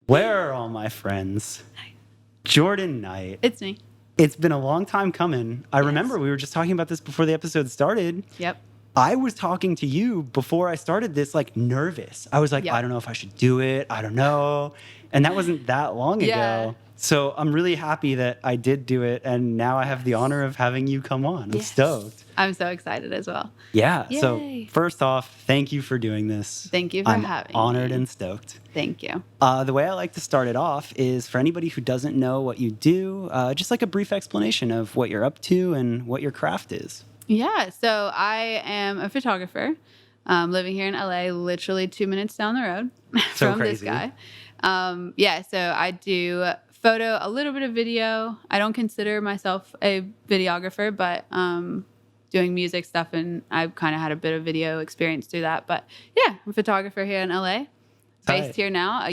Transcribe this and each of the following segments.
Where are all my friends? Jordan Knight. It's me. It's been a long time coming. I remember we were just talking about this before the episode started. Yep. I was talking to you before I started this, like, nervous. I was like, I don't know if I should do it. I don't know. And that wasn't that long ago. So I'm really happy that I did do it. And now I have the honor of having you come on. I'm stoked. I'm so excited as well. Yeah. Yay. So first off, thank you for doing this. Thank you for having me. I'm honored and stoked. Thank you. The way I like to start it off is for anybody who doesn't know what you do, just like a brief explanation of what you're up to and what your craft is. Yeah. So I am a photographer living here in LA, literally 2 minutes down the road from this guy. So I do photo, a little bit of video. I don't consider myself a videographer, but doing music stuff, and I've kind of had a bit of video experience through that. But yeah, I'm a photographer here in LA. Based here now,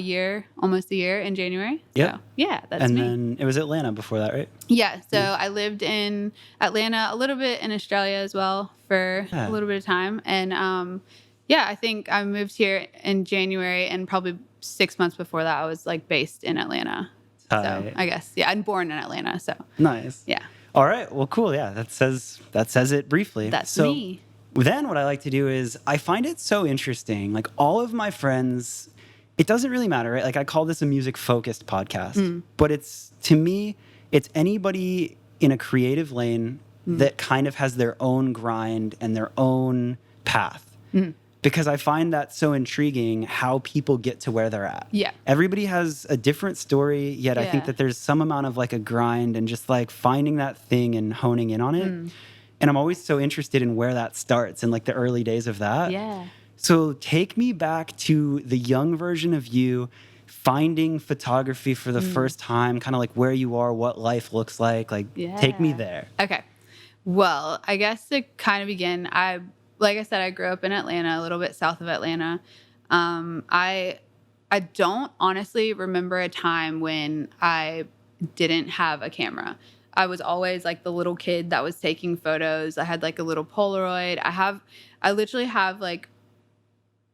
almost a year in January. Yeah. So, yeah, that's me. And then it was Atlanta before that, right? Yeah. So I lived in Atlanta, a little bit in Australia as well for a little bit of time. And I think I moved here in January, and probably 6 months before that, I was like based in Atlanta. So I guess, I'm born in Atlanta. So nice. Yeah. All right. Well, cool. Yeah. That says it briefly. That's me. Then what I like to do is I find it so interesting. Like, all of my friends, it doesn't really matter, right? Like, I call this a music-focused podcast, but to me, it's anybody in a creative lane that kind of has their own grind and their own path. Because I find that so intriguing how people get to where they're at. Yeah. Everybody has a different story, yet I think that there's some amount of like a grind and just like finding that thing and honing in on it. And I'm always so interested in where that starts and like the early days of that. Yeah. So take me back to the young version of you finding photography for the first time, kind of like where you are, what life looks like. Like, take me there. Okay. Well, I guess to kind of begin, like I said, I grew up in Atlanta, a little bit south of Atlanta. I don't honestly remember a time when I didn't have a camera. I was always like the little kid that was taking photos. I had like a little Polaroid. I literally have like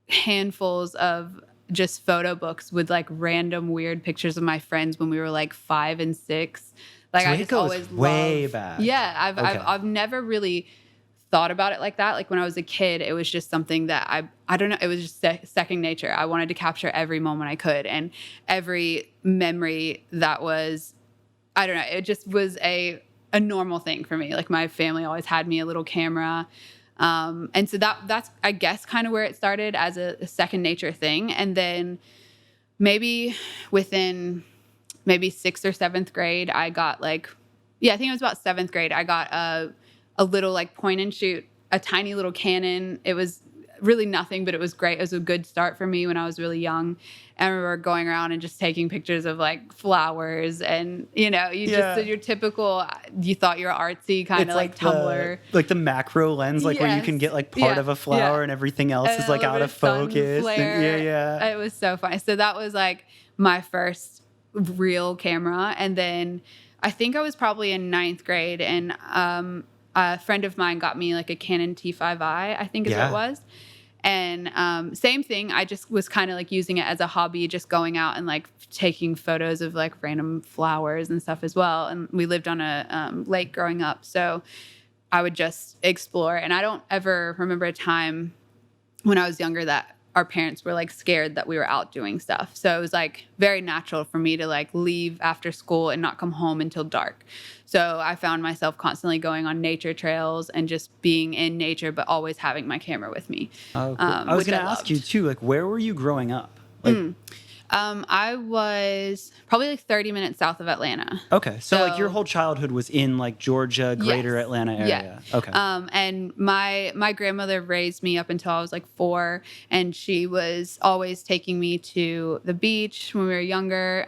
handfuls of just photo books with like random weird pictures of my friends when we were like 5 and 6. Like, So I just always way back. Yeah, I've never really thought about it like that. Like, when I was a kid, it was just something that I don't know, it was just second nature. I wanted to capture every moment I could, and every memory that was, I don't know, it just was a normal thing for me. Like, my family always had me a little camera. And so that's, I guess, kind of where it started as a second nature thing. And then maybe within 6th or 7th grade, I got I think it was about 7th grade, I got a little like point and shoot, a tiny little Canon. It was really nothing, but it was great. It was a good start for me when I was really young. And I remember going around and just taking pictures of like flowers, and just your typical, you thought you were artsy kind of like Tumblr. Like the macro lens, like where you can get like part of a flower and everything else is like out of focus. And, It was so fun. So that was like my first real camera. And then I think I was probably in 9th grade, and a friend of mine got me like a Canon T5i, I think is what it was. And same thing, I just was kind of like using it as a hobby, just going out and like taking photos of like random flowers and stuff as well. And we lived on a lake growing up, so I would just explore. And I don't ever remember a time when I was younger that our parents were like scared that we were out doing stuff. So it was like very natural for me to like leave after school and not come home until dark. So I found myself constantly going on nature trails and just being in nature, but always having my camera with me. Oh, cool. I was going to ask you too, like, where were you growing up? Like, I was probably like 30 minutes south of Atlanta. Okay. So like your whole childhood was in like Georgia, greater Atlanta area. Yeah. Okay. And my grandmother raised me up until I was like 4, and she was always taking me to the beach when we were younger.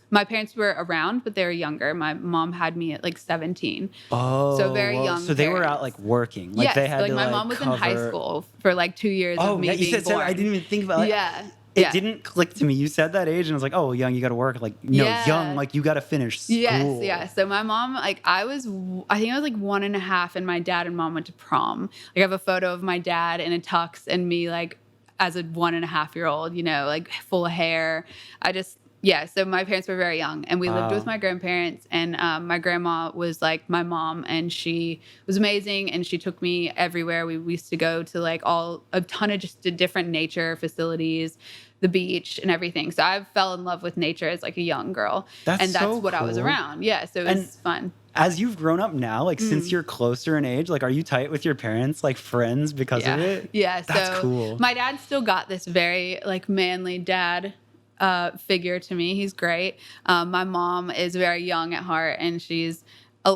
My parents were around, but they were younger. My mom had me at like 17. Oh, so very young. So they were out like working. Like, yes, they had like to, my like, mom was cover... in high school for like 2 years of me being born. I didn't even think about it. It didn't click to me. You said that age, and I was like, "Oh, young, you got to work." Like, no, young, like you got to finish school. Yes, yeah. So my mom, like, I think I was like 1.5, and my dad and mom went to prom. Like, I have a photo of my dad in a tux and me like as a 1.5-year-old, like full of hair. So my parents were very young, and we lived with my grandparents, and my grandma was like my mom, and she was amazing, and she took me everywhere. We used to go to like a ton of just different nature facilities, the beach and everything. So I fell in love with nature as like a young girl. That's so what I was cool. around. Yeah. So it was fun. As you've grown up now, like since you're closer in age, like are you tight with your parents, like friends because of it? Yeah. That's so cool. My dad still got this very like manly dad figure to me. He's great. My mom is very young at heart, and she's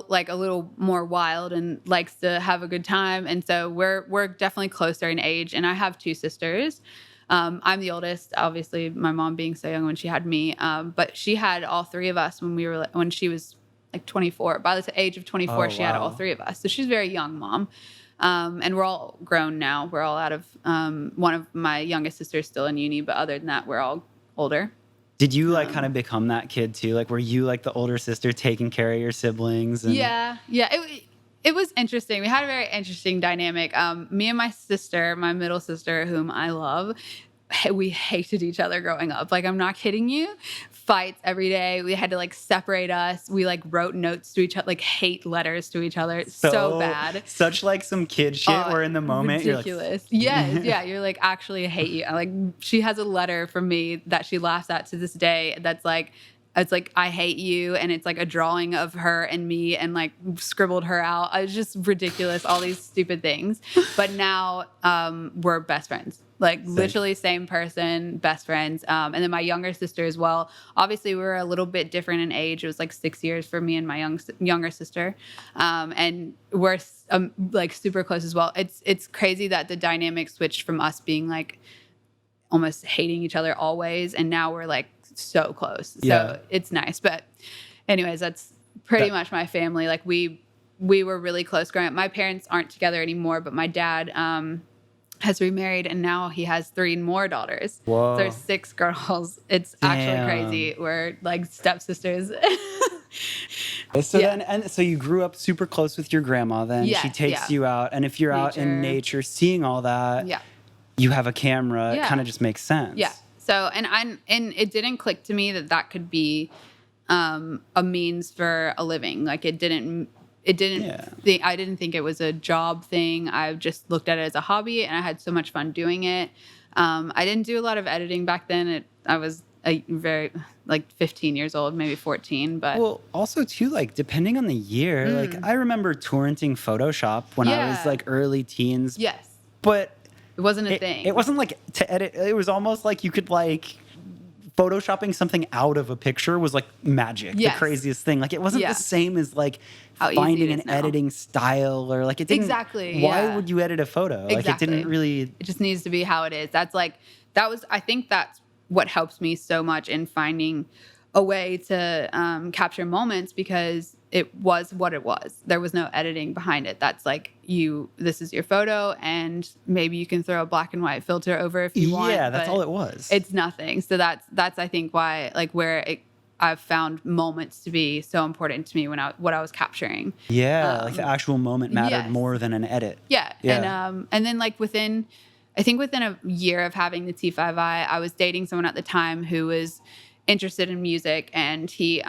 like a little more wild and likes to have a good time. And so we're definitely closer in age. And I have 2 sisters. I'm the oldest, obviously, my mom being so young when she had me. But she had all 3 of us when she was like 24. By the age of 24, she had all 3 of us. So she's a very young mom. And we're all grown now. We're all out of one of my youngest sisters still in uni, but other than that, we're all older. Did you like kind of become that kid too? Like, were you like the older sister taking care of your siblings? Yeah. It was interesting. We had a very interesting dynamic. Me and my sister, my middle sister, whom I love, we hated each other growing up. Like, I'm not kidding you. Fights every day. We had to like separate us. We like wrote notes to each other, like hate letters to each other. So bad. Such like some kid shit where in the moment ridiculous. You're like, Yeah. You're like, actually I hate you. Like, she has a letter from me that she laughs at to this day. That's like, it's like, I hate you. And it's like a drawing of her and me and like scribbled her out. It's just ridiculous. All these stupid things. But now we're best friends. Like literally same person, best friends. And then my younger sister as well. Obviously, we were a little bit different in age. It was like 6 years for me and my younger sister. And we're like super close as well. It's crazy that the dynamic switched from us being like almost hating each other always. And now we're like so close. So it's nice. But anyways, that's pretty much my family. Like we were really close growing up. My parents aren't together anymore, but my dad has remarried, and now he has 3 more daughters. Whoa. So there's 6 girls. It's actually crazy. We're like stepsisters. So you grew up super close with your grandma then. She takes you out, and if you're out in nature seeing all that, you have a camera, it kind of just makes sense. Yeah. So and it didn't click to me that could be a means for a living. Like I didn't think it was a job thing. I just looked at it as a hobby, and I had so much fun doing it. I didn't do a lot of editing back then. I was very like 15 years old, maybe 14. But well, also too, like depending on the year, like I remember torrenting Photoshop when I was like early teens. Yes, but it wasn't a thing. It wasn't like to edit. It was almost like you could like. Photoshopping something out of a picture was like magic, the craziest thing. Like it wasn't the same as like finding an editing style or like it didn't. Exactly. Why would you edit a photo? Exactly. Like it didn't really. It just needs to be how it is. I think that's what helps me so much in finding a way to capture moments, because it was what it was. There was no editing behind it. That's like this is your photo, and maybe you can throw a black and white filter over if you want. Yeah, that's all it was. It's nothing. So that's I think why I've found moments to be so important to me what I was capturing. Yeah, like the actual moment mattered more than an edit. Yeah. And then like within a year of having the T5i, I was dating someone at the time who was interested in music, and he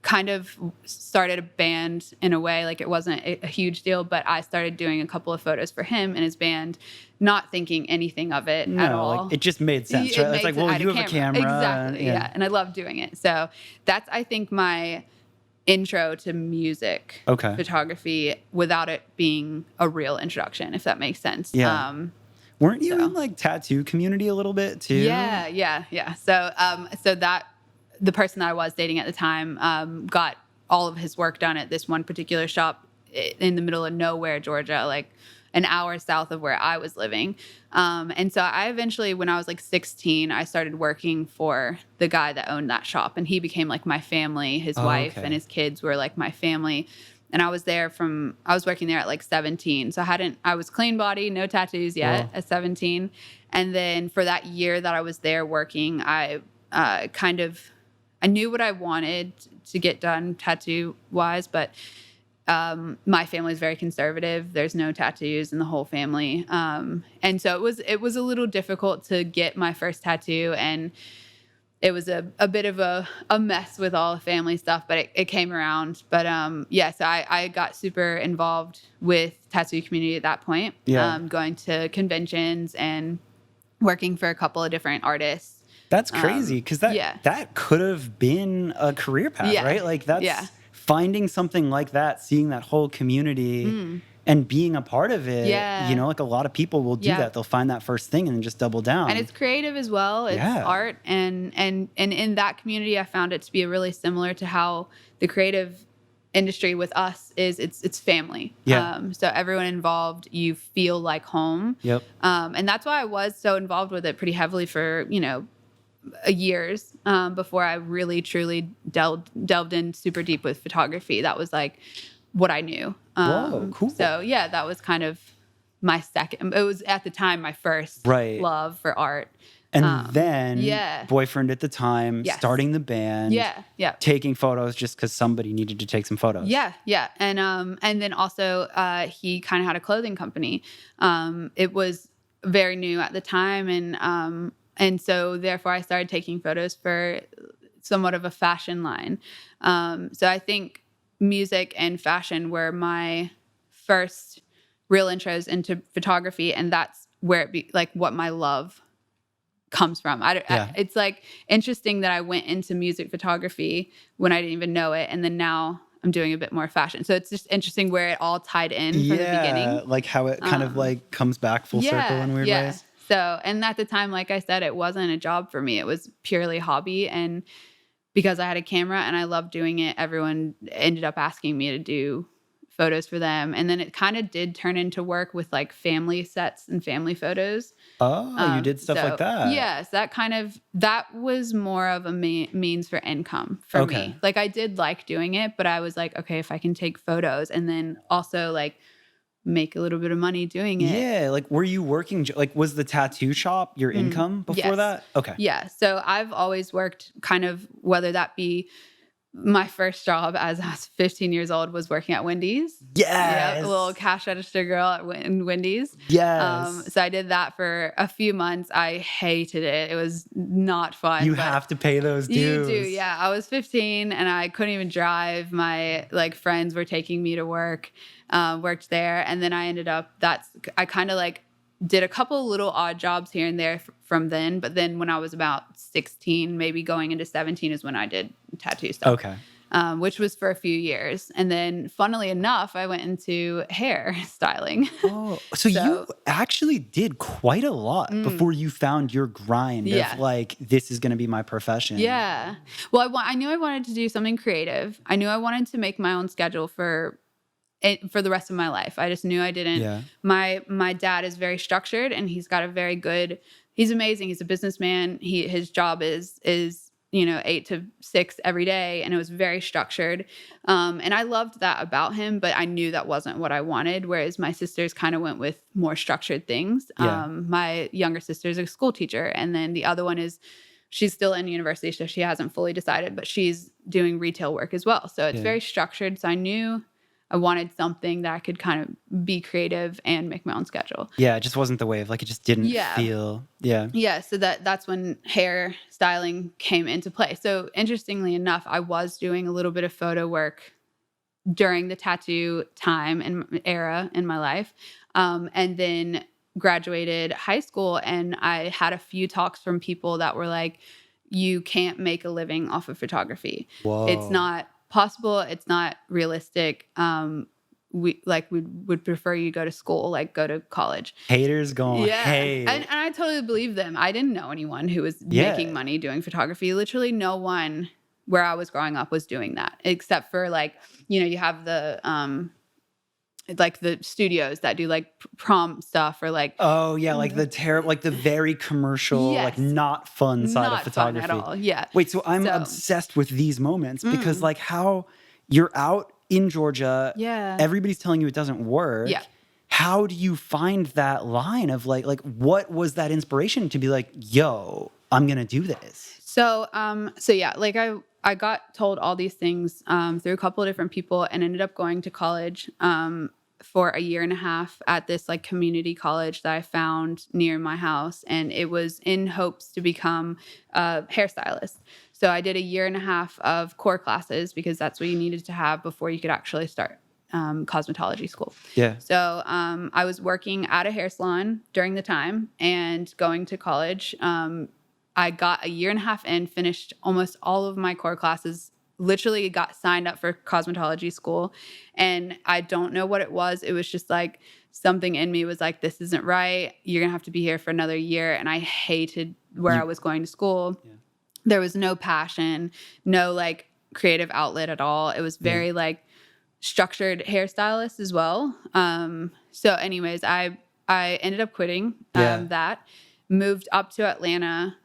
kind of started a band in a way. Like it wasn't a huge deal, but I started doing a couple of photos for him and his band, not thinking anything of it at all. Like, it just made sense, right? It's like, well, you have a camera. Exactly, yeah. And I love doing it. So that's, I think, my intro to music photography without it being a real introduction, if that makes sense. Yeah. Weren't you in like tattoo community a little bit too? Yeah. So that the person that I was dating at the time got all of his work done at this one particular shop in the middle of nowhere, Georgia, like an hour south of where I was living. And so I eventually, when I was like 16, I started working for the guy that owned that shop, and he became like my family. His wife and his kids were like my family. And I was working there at like 17. So I was clean body, no tattoos yet at 17. And then for that year that I was there working, I knew what I wanted to get done tattoo wise, but my family is very conservative. There's no tattoos in the whole family. And so it was a little difficult to get my first tattoo, and it was a bit of a mess with all the family stuff, but it came around. But so I got super involved with tattoo community at that point. Going to conventions and working for a couple of different artists. That's crazy, because that could have been a career path, right? Like that's finding something like that, seeing that whole community and being a part of it. You know, like a lot of people will do that. They'll find that first thing and then just double down. And it's creative as well. It's art. And in that community, I found it to be really similar to how the creative industry with us is. It's family. So everyone involved, you feel like home. And that's why I was so involved with it pretty heavily for, years before I really truly delved in super deep with photography. That was like what I knew. Whoa, cool. So that was kind of my second. It was at the time my first love for art. And then boyfriend at the time, starting the band, taking photos just because somebody needed to take some photos. And then also he kind of had a clothing company. It was very new at the time, and so therefore I started taking photos for somewhat of a fashion line. So I think music and fashion were my first real intros into photography, and that's where what my love comes from. It's like interesting that I went into music photography when I didn't even know it, and then now I'm doing a bit more fashion. So it's just interesting where it all tied in from the beginning. Like how it kind of like comes back full circle in weird ways. So, and at the time, like I said, it wasn't a job for me. It was purely hobby. And because I had a camera and I loved doing it, everyone ended up asking me to do photos for them. And then it kind of did turn into work with like family sets and family photos. Oh, you did stuff like that. Yes, that was more of a means for income for me. Like I did like doing it, but I was like, okay, if I can take photos and then also like make a little bit of money doing it. Yeah, like were you working, like was the tattoo shop your income before that? Okay. Yeah, so I've always worked kind of, whether that be my first job as I was 15 years old was working at Wendy's. Yes. A little cash register girl at Wendy's. Yes. So I did that for a few months. I hated it. It was not fun. You have to pay those dues. You do, yeah. I was 15 and I couldn't even drive. My friends were taking me to work, worked there. And then I ended up, I kind of like did a couple little odd jobs here and there from then. But then when I was about 16, maybe going into 17 is when I did tattoo stuff. Okay. Which was for a few years. And then funnily enough, I went into hair styling. Oh, so you actually did quite a lot before you found your grind of like, this is going to be my profession. Yeah. Well, I knew I wanted to do something creative. I knew I wanted to make my own schedule for the rest of my life. I just knew I didn't. Yeah. My dad is very structured and he's got he's amazing. He's a businessman. His job is 8 to 6 every day. And it was very structured. And I loved that about him, but I knew that wasn't what I wanted. Whereas my sisters kind of went with more structured things. Yeah. My younger sister is a school teacher. And then the other one she's still in university. So she hasn't fully decided, but she's doing retail work as well. So it's very structured. So I knew I wanted something that I could kind of be creative and make my own schedule. Yeah, it just wasn't the wave. Like it just didn't feel. Yeah. Yeah. So that's when hair styling came into play. So interestingly enough, I was doing a little bit of photo work during the tattoo time and era in my life. And then graduated high school and I had a few talks from people that were like, you can't make a living off of photography. Whoa. It's not possible. It's not realistic. We would prefer you go to school, like go to college. Haters going, hey. And I totally believe them. I didn't know anyone who was making money doing photography. Literally no one where I was growing up was doing that, except for you have the the studios that do like prom stuff or like the very commercial, like not fun side of photography. Not fun at all. Yeah. Wait, so I'm obsessed with these moments because like how you're out in Georgia, everybody's telling you it doesn't work. Yeah. How do you find that line of like what was that inspiration to be like, yo, I'm gonna do this? So yeah, like I got told all these things through a couple of different people, and ended up going to college for a year and a half at this like community college that I found near my house. And it was in hopes to become a hairstylist. So I did a year and a half of core classes because that's what you needed to have before you could actually start cosmetology school. Yeah. So I was working at a hair salon during the time and going to college. I got a year and a half in, finished almost all of my core classes, literally got signed up for cosmetology school. And I don't know what it was. It was just like something in me was like, this isn't right. You're going to have to be here for another year. And I hated where I was going to school. Yeah. There was no passion, no like creative outlet at all. It was very like structured hairstylist as well. So anyways, I ended up quitting that, moved up to Atlanta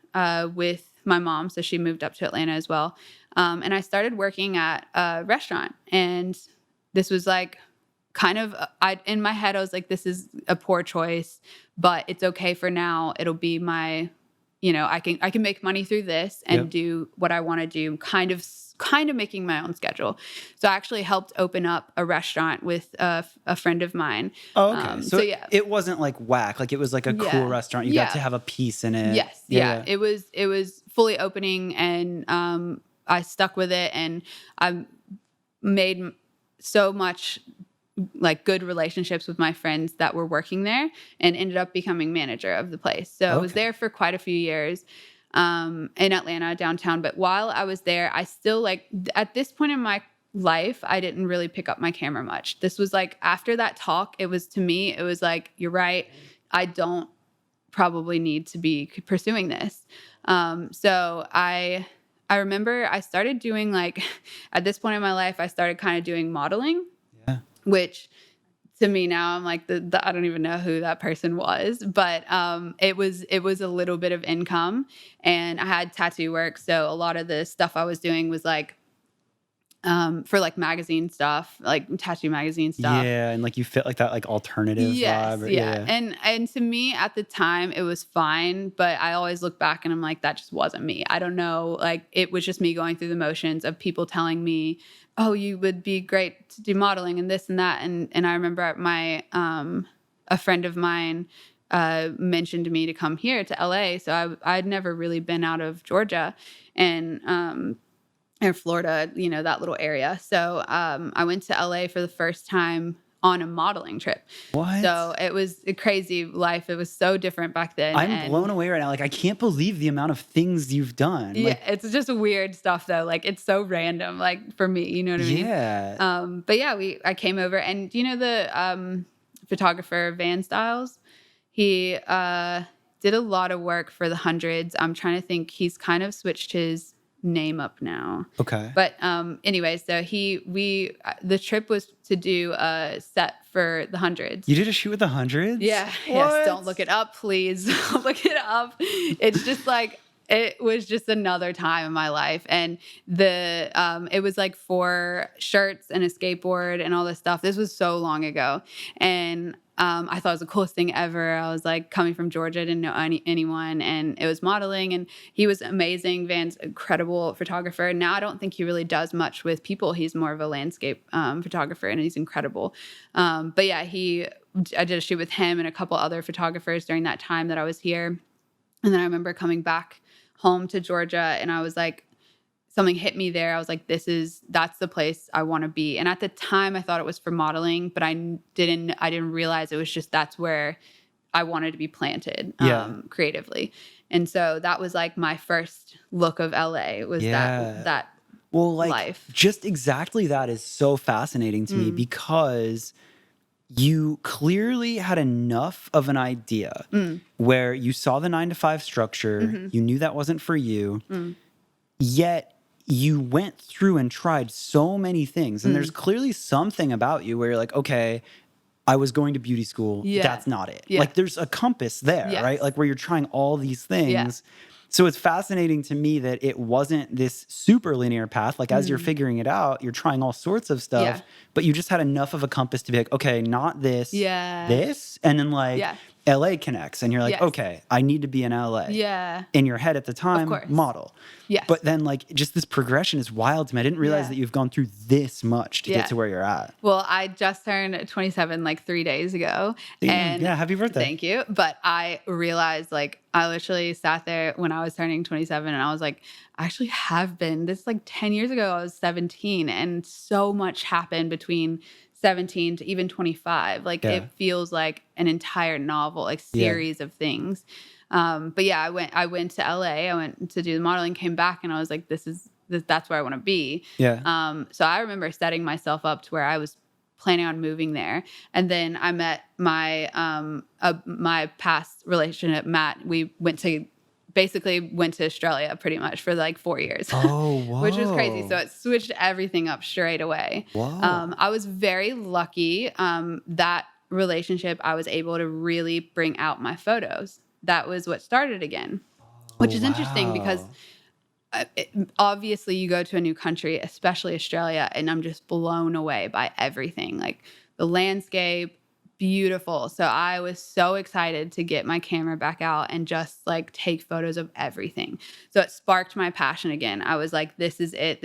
with my mom. So she moved up to Atlanta as well. And I started working at a restaurant. And this was like kind of, in my head, I was like, this is a poor choice, but it's okay for now. It'll be my, I can make money through this and do what I want to do, kind of making my own schedule. So I actually helped open up a restaurant with a friend of mine. Oh, okay. So yeah, it wasn't like whack. Like it was like a cool restaurant. You got to have a piece in it. Yes. Yeah. It was fully opening, and I stuck with it, and I made so much like good relationships with my friends that were working there, and ended up becoming manager of the place. So I was there for quite a few years in Atlanta downtown. But while I was there, I still like at this point in my life, I didn't really pick up my camera much. This was like after that talk, it was like, you're right. I don't probably need to be pursuing this. So I remember I started doing like, at this point in my life, I started kind of doing modeling, which to me now I'm like, I don't even know who that person was, but it was a little bit of income, and I had tattoo work. So a lot of the stuff I was doing was like, for like magazine stuff, like tattoo magazine stuff. Yeah, and like you fit like that like alternative vibe. Or, yeah. And to me at the time it was fine, but I always look back and I'm like, that just wasn't me. I don't know, like it was just me going through the motions of people telling me, oh, you would be great to do modeling and this and that. And I remember my a friend of mine mentioned to me to come here to LA. So I'd never really been out of Georgia and or Florida, that little area. So I went to LA for the first time on a modeling trip. What? So it was a crazy life. It was so different back then. I'm blown away right now. Like, I can't believe the amount of things you've done. Yeah, like, it's just weird stuff though. Like it's so random, like for me, you know what I mean? Yeah. But yeah, I came over, and the photographer Van Styles, he did a lot of work for the Hundreds. I'm trying to think. He's kind of switched his name up now. Okay. But anyway, so the trip was to do a set for the Hundreds. You did a shoot with the Hundreds? Yeah. What? Yes. Don't look it up, please. Don't look it up. It's just like, it was just another time in my life. And it was like 4 shirts and a skateboard and all this stuff. This was so long ago. And I thought it was the coolest thing ever. I was like coming from Georgia, didn't know anyone, and it was modeling, and he was amazing. Van's incredible photographer. Now I don't think he really does much with people. He's more of a landscape photographer, and he's incredible. But yeah, I did a shoot with him and a couple other photographers during that time that I was here. And then I remember coming back home to Georgia, and I was like, something hit me there. I was like, that's the place I want to be. And at the time I thought it was for modeling, but I didn't realize it was just, that's where I wanted to be planted creatively. And so that was like my first look of LA was that well, like life. Just exactly that is so fascinating to me, because you clearly had enough of an idea where you saw the 9-to-5 structure, you knew that wasn't for you, yet you went through and tried so many things. And there's clearly something about you where you're like, okay, I was going to beauty school. Yeah. That's not it. Yeah. Like there's a compass there, right? Like where you're trying all these things. Yeah. So it's fascinating to me that it wasn't this super linear path. Like as you're figuring it out, you're trying all sorts of stuff, but you just had enough of a compass to be like, okay, not this, this. And then like LA connects and you're like, Yes. okay, I need to be in LA. Yeah. In your head at the time, course. model. Yes. But then like just this progression is wild to me. I didn't realize that you've gone through this much to get to where you're at. Well, I just turned 27 like 3 days ago. And yeah, happy birthday. Thank you. But I realized like I literally sat there when I was turning 27 and I was like, I actually have been. This like 10 years ago, I was 17 and so much happened between 17 to even 25. Like it feels like an entire novel, like series of things. But yeah, I went to LA, I went to do the modeling, came back and I was like, that's where I want to be. Yeah. So I remember setting myself up to where I was planning on moving there. And then I met my past relationship, Matt. We went to Australia pretty much for like 4 years. Oh, wow. Which was crazy. So it switched everything up straight away. Wow. I was very lucky. That relationship, I was able to really bring out my photos. That was what started again, which is interesting because obviously you go to a new country, especially Australia, and I'm just blown away by everything. Like the landscape, beautiful. So I was so excited to get my camera back out and just like take photos of everything. So it sparked my passion again. I was like, this is it.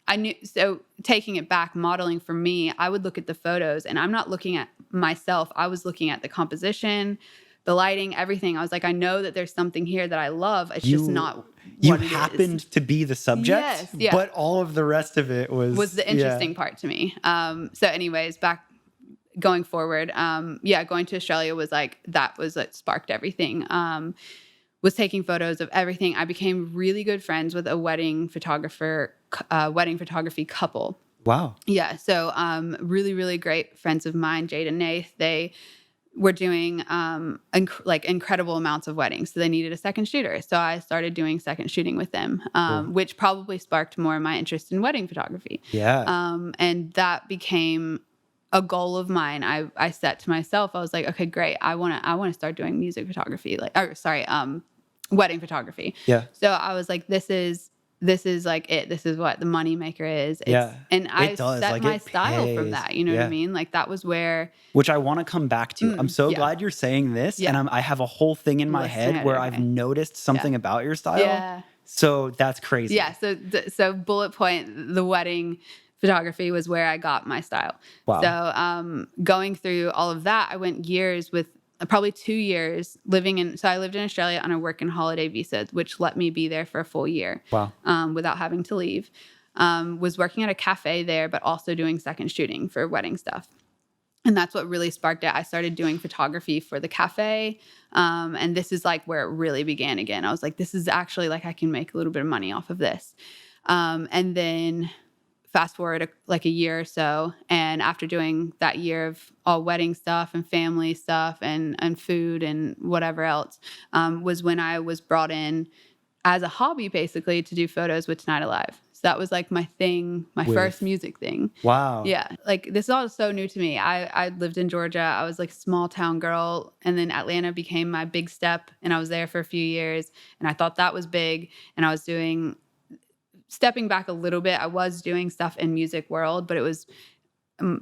I knew. So taking it back, modeling for me, I would look at the photos and I'm not looking at myself. I was looking at the composition, the lighting, everything. I was like, I know that there's something here that I love. It's just not you what it happened is. To be the subject, but all of the rest of it was the interesting part to me. So anyways, going forward, going to Australia was like, that was what sparked everything. Was taking photos of everything. I became really good friends with a wedding photography couple. Wow. Yeah. So really, really great friends of mine, Jade and Nath, they were doing incredible amounts of weddings. So they needed a second shooter. So I started doing second shooting with them, which probably sparked more of my interest in wedding photography. Yeah. And that became a goal of mine. I set to myself, I was like, okay, great. I want to start doing music photography, wedding photography. Yeah. So I was like, this is like it. This is what the money maker is. And I set my style from that. You know what I mean? Like that was where. Which I want to come back to. I'm so glad you're saying this. And I have a whole thing in my head where I've noticed something about your style. Yeah. So that's crazy. Yeah. So bullet point, the wedding photography was where I got my style. Wow. So going through all of that, I went years with probably 2 years so I lived in Australia on a work and holiday visa, which let me be there for a full year. Wow. Without having to leave. Was working at a cafe there, but also doing second shooting for wedding stuff. And that's what really sparked it. I started doing photography for the cafe. And this is like where it really began again. I was like, this is actually like I can make a little bit of money off of this. And then fast forward like a year or so, and after doing that year of all wedding stuff and family stuff and food and whatever else, was when I was brought in as a hobby basically to do photos with Tonight Alive. So that was like my thing, first music thing. Wow. Yeah. Like this is all so new to me. I lived in Georgia. I was like small town girl, and then Atlanta became my big step, and I was there for a few years, and I thought that was big, and I was stepping back a little bit, I was doing stuff in music world, but it was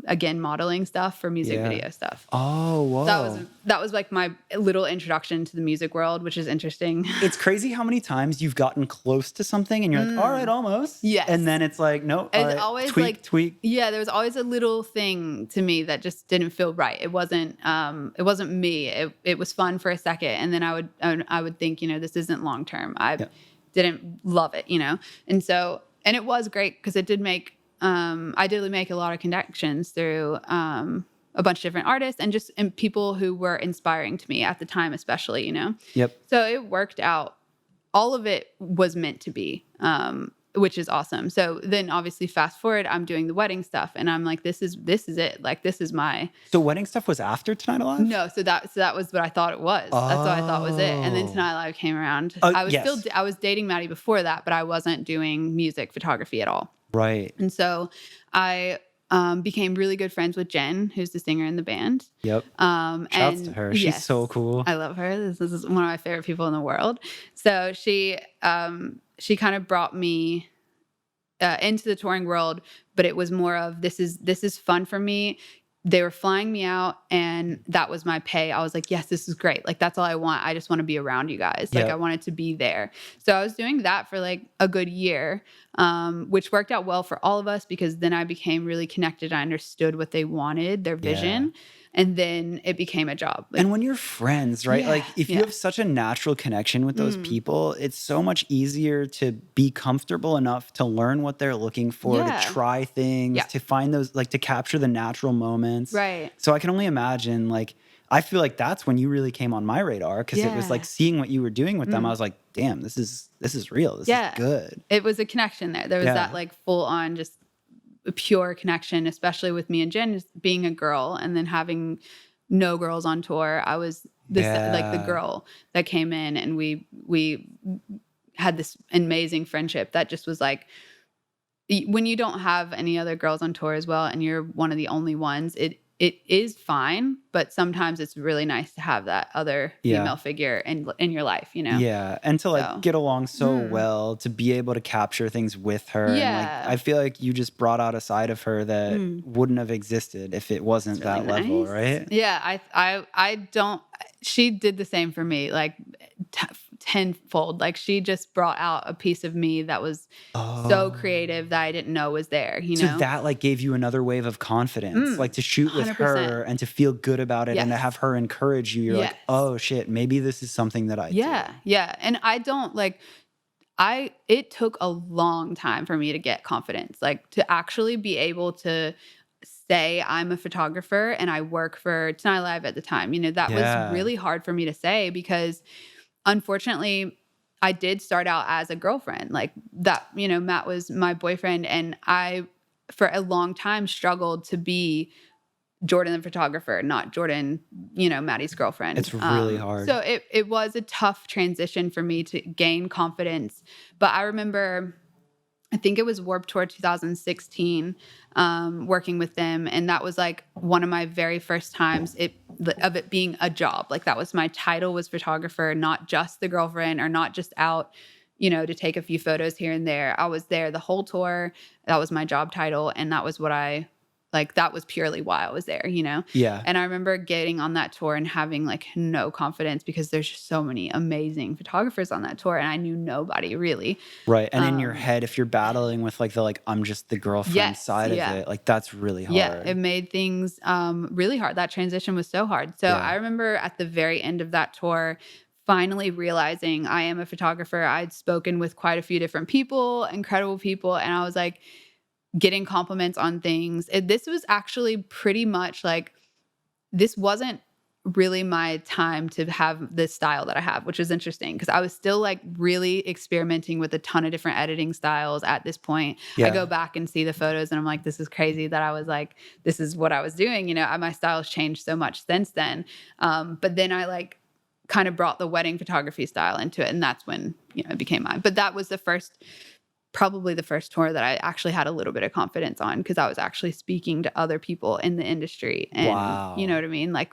again modeling stuff for music video stuff. Oh, whoa. That was like my little introduction to the music world, which is interesting. It's crazy how many times you've gotten close to something and you're like, all right, almost. Yes. And then it's like, no, it's always tweak. Yeah, there was always a little thing to me that just didn't feel right. It wasn't me. It was fun for a second, and then I would think, this isn't long term. I didn't love it, and it was great because it did make I did make a lot of connections through a bunch of different artists and people who were inspiring to me at the time, especially, Yep. So it worked out. All of it was meant to be, which is awesome. So then obviously fast forward, I'm doing the wedding stuff and I'm like, this is it. Like, this is my. So wedding stuff was after Tonight Alive? No. So that was what I thought it was. That's what I thought was it. And then Tonight Alive came around. I was dating Maddie before that, but I wasn't doing music photography at all. Right. And so I became really good friends with Jen, who's the singer in the band. Yep. Shouts to her. She's so cool. I love her. This is one of my favorite people in the world. So she kind of brought me into the touring world, but it was more of this is fun for me. they were flying me out and that was my pay. I was like, yes, this is great. Like, that's all I want. I just want to be around you guys. Like, I wanted to be there. So I was doing that for like a good year, which worked out well for all of us because then I became really connected. I understood what they wanted, their vision. And then it became a job. Like, and when you're friends, right? Like if you have such a natural connection with those people, it's so much easier to be comfortable enough to learn what they're looking for, to try things, to find those, like to capture the natural moments. Right. So I can only imagine, like, I feel like that's when you really came on my radar because it was like seeing what you were doing with them. I was like, damn, this is real. This is good. It was a connection there. There was that like full on just a pure connection, especially with me and Jen, just being a girl and then having no girls on tour. I was this like the girl that came in, and we had this amazing friendship that just was like, when you don't have any other girls on tour as well and you're one of the only ones, it is fine, but sometimes it's really nice to have that other female figure in your life, you know? Yeah, and to like get along so well, to be able to capture things with her. And like, I feel like you just brought out a side of her that wouldn't have existed if it wasn't really that level, right? Yeah, I don't, she did the same for me, like tenfold. Like she just brought out a piece of me that was so creative that I didn't know was there, you know? So that like gave you another wave of confidence, like to shoot with 100%. Her and to feel good about it and to have her encourage you. You're like, oh shit, maybe this is something that I do. Yeah. And I don't like, it took a long time for me to get confidence, like to actually be able to say I'm a photographer and I work for Tonight Live at the time. You know, that was really hard for me to say because unfortunately I did start out as a girlfriend like that. You know, Matt was my boyfriend and I, for a long time, struggled to be Jordan the photographer, not Jordan, you know, Maddie's girlfriend. It's really hard. So it was a tough transition for me to gain confidence. But I remember, I think it was Warped Tour 2016, working with them. And that was like one of my very first times of it being a job. Like that was my title, was photographer, not just the girlfriend or not just out, you know, to take a few photos here and there. I was there the whole tour. That was my job title. And that was what that was purely why I was there, you know? Yeah. And I remember getting on that tour and having like no confidence because there's just so many amazing photographers on that tour and I knew nobody really. Right. And in your head, if you're battling with like I'm just the girlfriend side of it, like that's really hard. Yeah. It made things really hard. That transition was so hard. So I remember at the very end of that tour, finally realizing I am a photographer. I'd spoken with quite a few different people, incredible people. And I was like, getting compliments on things. This was actually pretty much like, this wasn't really my time to have this style that I have, which is interesting because I was still like really experimenting with a ton of different editing styles at this point. I go back and see the photos and I'm like, this is crazy that I was like, this is what I was doing. You know, my style's changed so much since then. But then I like kind of brought the wedding photography style into it. And that's when, you know, it became mine. But that was probably the first tour that I actually had a little bit of confidence on because I was actually speaking to other people in the industry. And you know what I mean? Like,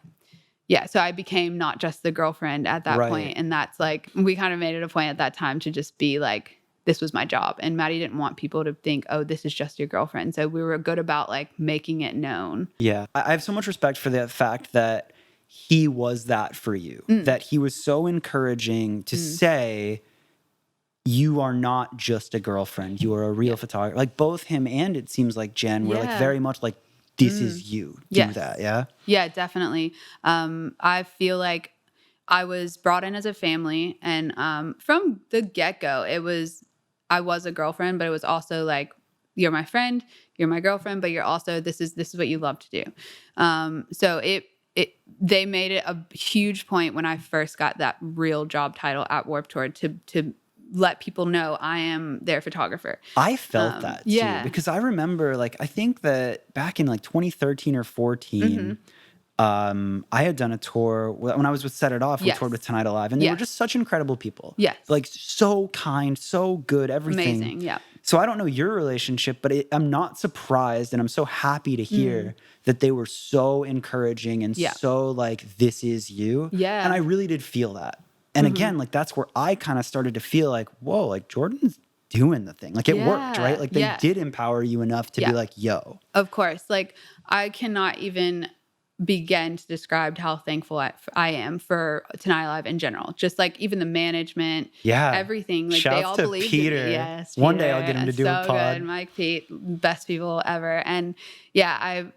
yeah. So I became not just the girlfriend at that point. And that's like, we kind of made it a point at that time to just be like, this was my job. And Maddie didn't want people to think, oh, this is just your girlfriend. So we were good about like making it known. Yeah. I have so much respect for the fact that he was that for you, that he was so encouraging to say, you are not just a girlfriend. You are a real photographer. Like both him and it seems like Jen were like very much like, this is you. Do that. Yeah. Yeah, definitely. I feel like I was brought in as a family and from the get-go, I was a girlfriend, but it was also like, you're my friend, you're my girlfriend, but you're also, this is what you love to do. So they made it a huge point when I first got that real job title at Warped Tour to let people know I am their photographer. I felt that too, because I remember like, I think that back in like 2013 or 14, I had done a tour when I was with Set It Off. We toured with Tonight Alive and they were just such incredible people. Yes. Like so kind, so good, everything. Amazing. Yeah. So I don't know your relationship, but I'm not surprised and I'm so happy to hear that they were so encouraging and so like, this is you. Yeah. And I really did feel that. And again, like that's where I kind of started to feel like, whoa, like Jordan's doing the thing. Like it worked, right? Like they did empower you enough to be like, yo. Of course. Like I cannot even begin to describe how thankful I am for Tonight Live in general. Just like even the management, everything. Like Shouts they all to believed Peter. in me. Yes, One day I'll get him to do a pod. Good. Mike, Pete, best people ever. And yeah,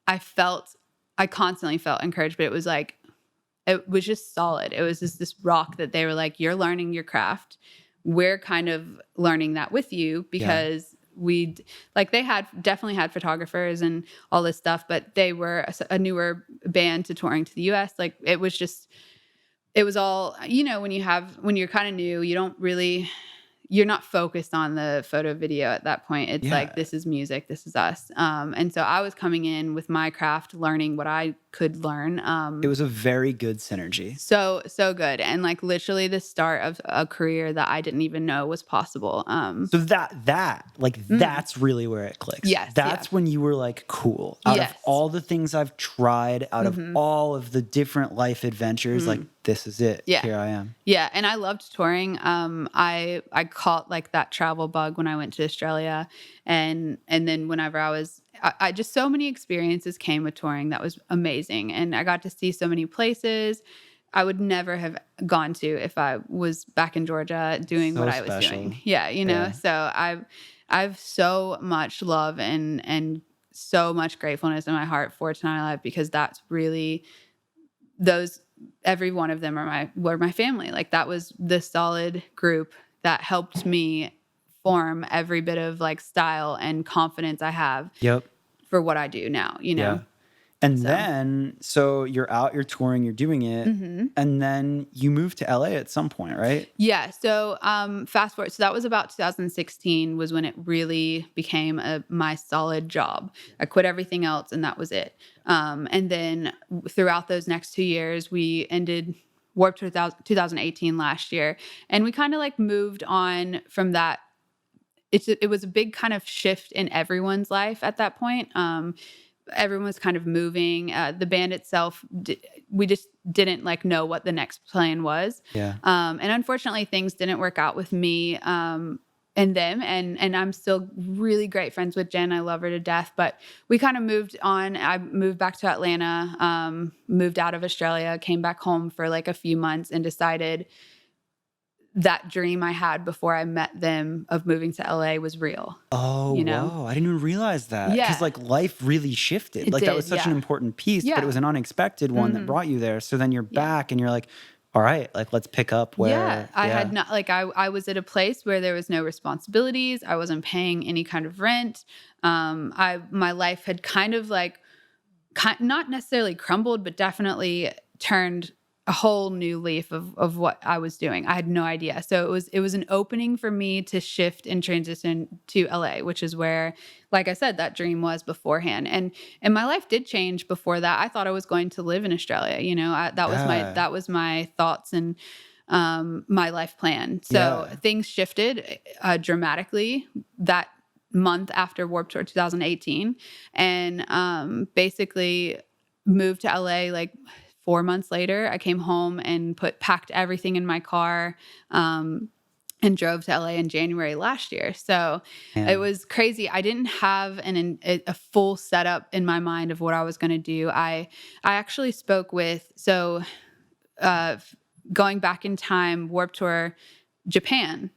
I constantly felt encouraged, but it was just solid. It was just this rock that they were like, you're learning your craft. We're kind of learning that with you because they definitely had photographers and all this stuff, but they were a newer band to touring to the US. Like it was all, when you're kind of new, you're not focused on the photo video at that point. It's like, this is music, this is us. And so I was coming in with my craft, learning what I could learn. It was a very good synergy. So good. And like literally the start of a career that I didn't even know was possible. So that's really where it clicks. Yes. That's when you were like, cool. Out of all the things I've tried, out of all of the different life adventures, like this is it. Yeah. Here I am. Yeah. And I loved touring. I caught like that travel bug when I went to Australia. And then whenever I just so many experiences came with touring that was amazing. And I got to see so many places I would never have gone to if I was back in Georgia doing what I was doing. Yeah, so I've so much love and so much gratefulness in my heart for Tonight Live because that's really every one of them were my family. Like that was the solid group that helped me form every bit of like style and confidence I have for what I do now, Yeah. And then, so you're out, you're touring, you're doing it, and then you moved to LA at some point, right? Yeah. So fast forward. So that was about 2016 was when it really became my solid job. I quit everything else and that was it. And then throughout those next 2 years, we ended Warped Tour 2018 last year. And we kind of like moved on from that. It was a big kind of shift in everyone's life at that point. Everyone was kind of moving. The band itself, we just didn't like know what the next plan was. Yeah. And unfortunately, things didn't work out with me and them. And I'm still really great friends with Jen. I love her to death. But we kind of moved on. I moved back to Atlanta, moved out of Australia, came back home for like a few months and decided that dream I had before I met them of moving to LA was real. Oh, wow. I didn't even realize that. Yeah. Because like life really shifted. That was such an important piece, but it was an unexpected one that brought you there. So then you're back and you're like, all right, like let's pick up where. I had not, like I was at a place where there was no responsibilities. I wasn't paying any kind of rent. My life had kind of like, not necessarily crumbled, but definitely turned a whole new leaf of what I was doing. I had no idea. So it was an opening for me to shift and transition to LA, which is where, like I said, that dream was beforehand. And my life did change before that. I thought I was going to live in Australia. That was my thoughts and my life plan. So things shifted dramatically that month after Warped Tour 2018 and basically moved to LA like 4 months later. I came home and packed everything in my car and drove to LA in January last year. So it was crazy. I didn't have a full setup in my mind of what I was going to do. I actually spoke with, going back in time, Warped Tour Japan.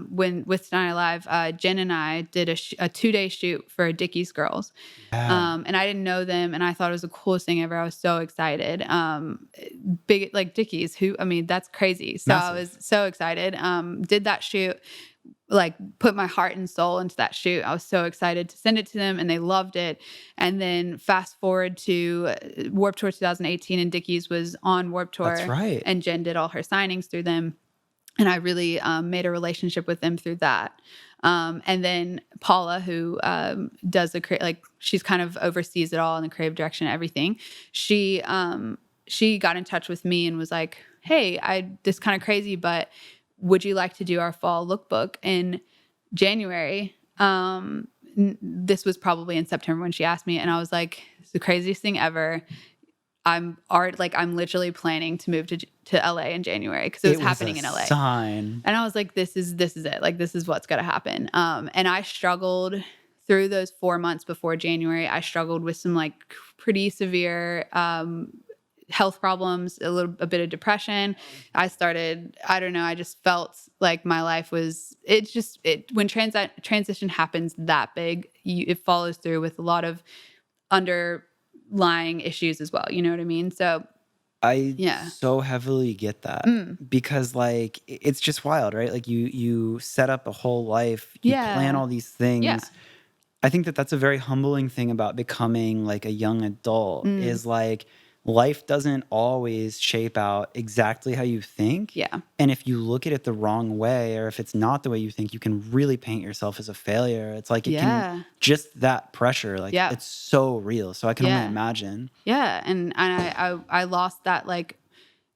When with Tonight Live, Jen and I did a 2-day shoot for Dickies Girls. And I didn't know them and I thought it was the coolest thing ever. I was so excited. Big, like Dickies, that's crazy. So massive. I was so excited. Did that shoot, like put my heart and soul into that shoot. I was so excited to send it to them and they loved it. And then fast forward to Warped Tour 2018 and Dickies was on Warped Tour. That's right. And Jen did all her signings through them. And I really made a relationship with them through that. And then Paula, who does she's kind of oversees it all in the creative direction and everything. She got in touch with me and was like, hey, this kind of crazy, but would you like to do our fall lookbook in January? This was probably in September when she asked me. And I was like, it's the craziest thing ever. I'm literally planning to move to to LA in January because it was happening in LA. Sign. And I was like, this is it. Like, this is what's going to happen. And I struggled through those 4 months before January. I struggled with some like pretty severe health problems, a bit of depression. I just felt like my life was, when transition happens that big, it follows through with a lot of underlying issues as well. You know what I mean? So I so heavily get that because like it's just wild, right? Like you set up a whole life, you plan all these things. Yeah. I think that that's a very humbling thing about becoming like a young adult is like life doesn't always shape out exactly how you think. Yeah. And if you look at it the wrong way, or if it's not the way you think, you can really paint yourself as a failure. It's like, it can just that pressure, like it's so real. So I can only imagine. Yeah. And I lost that like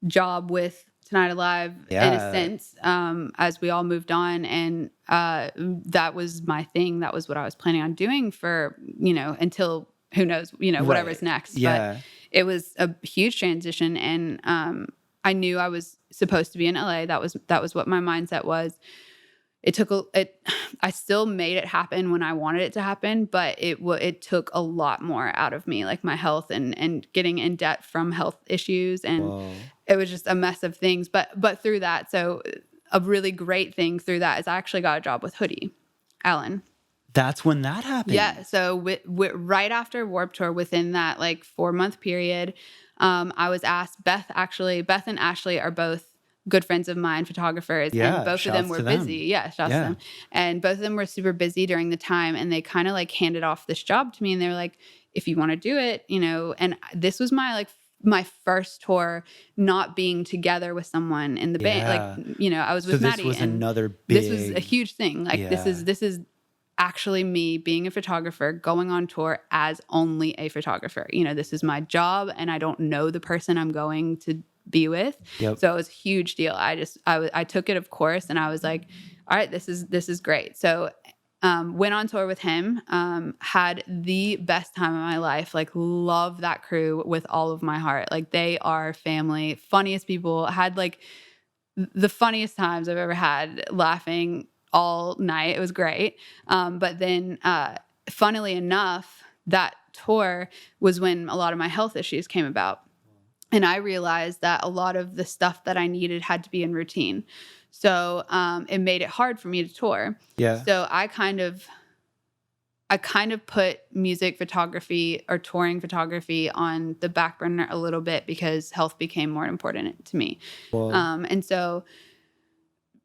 job with Tonight Alive in a sense, as we all moved on. And that was my thing. That was what I was planning on doing for, until who knows, whatever's next. Yeah. But it was a huge transition. And I knew I was supposed to be in LA. That was what my mindset was. I still made it happen when I wanted it to happen, but it took a lot more out of me, like my health and getting in debt from health issues. And it was just a mess of things. But through that, so a really great thing through that is I actually got a job with Hoodie Allen. That's when that happened. Yeah. So right after Warped Tour, within that like 4-month period, I was asked, Beth and Ashley are both good friends of mine, photographers, and both of them were busy. Yeah, shouts to them. And both of them were super busy during the time, and they kind of like handed off this job to me, and they're like, if you want to do it, and this was my first tour not being together with someone in the band. Like, I was with Maddie. This was another big... This was a huge thing. Like, this is actually me being a photographer, going on tour as only a photographer. This is my job, and I don't know the person I'm going to be with. So it was a huge deal. I took it, of course, and I was like, all right, this is great. So went on tour with him, had the best time of my life, like love that crew with all of my heart. Like, they are family, funniest people, had like the funniest times I've ever had, laughing all night. It was great. But then funnily enough, that tour was when a lot of my health issues came about. And I realized that a lot of the stuff that I needed had to be in routine. So it made it hard for me to tour. Yeah. So I kind of put music photography or touring photography on the back burner a little bit because health became more important to me. And so,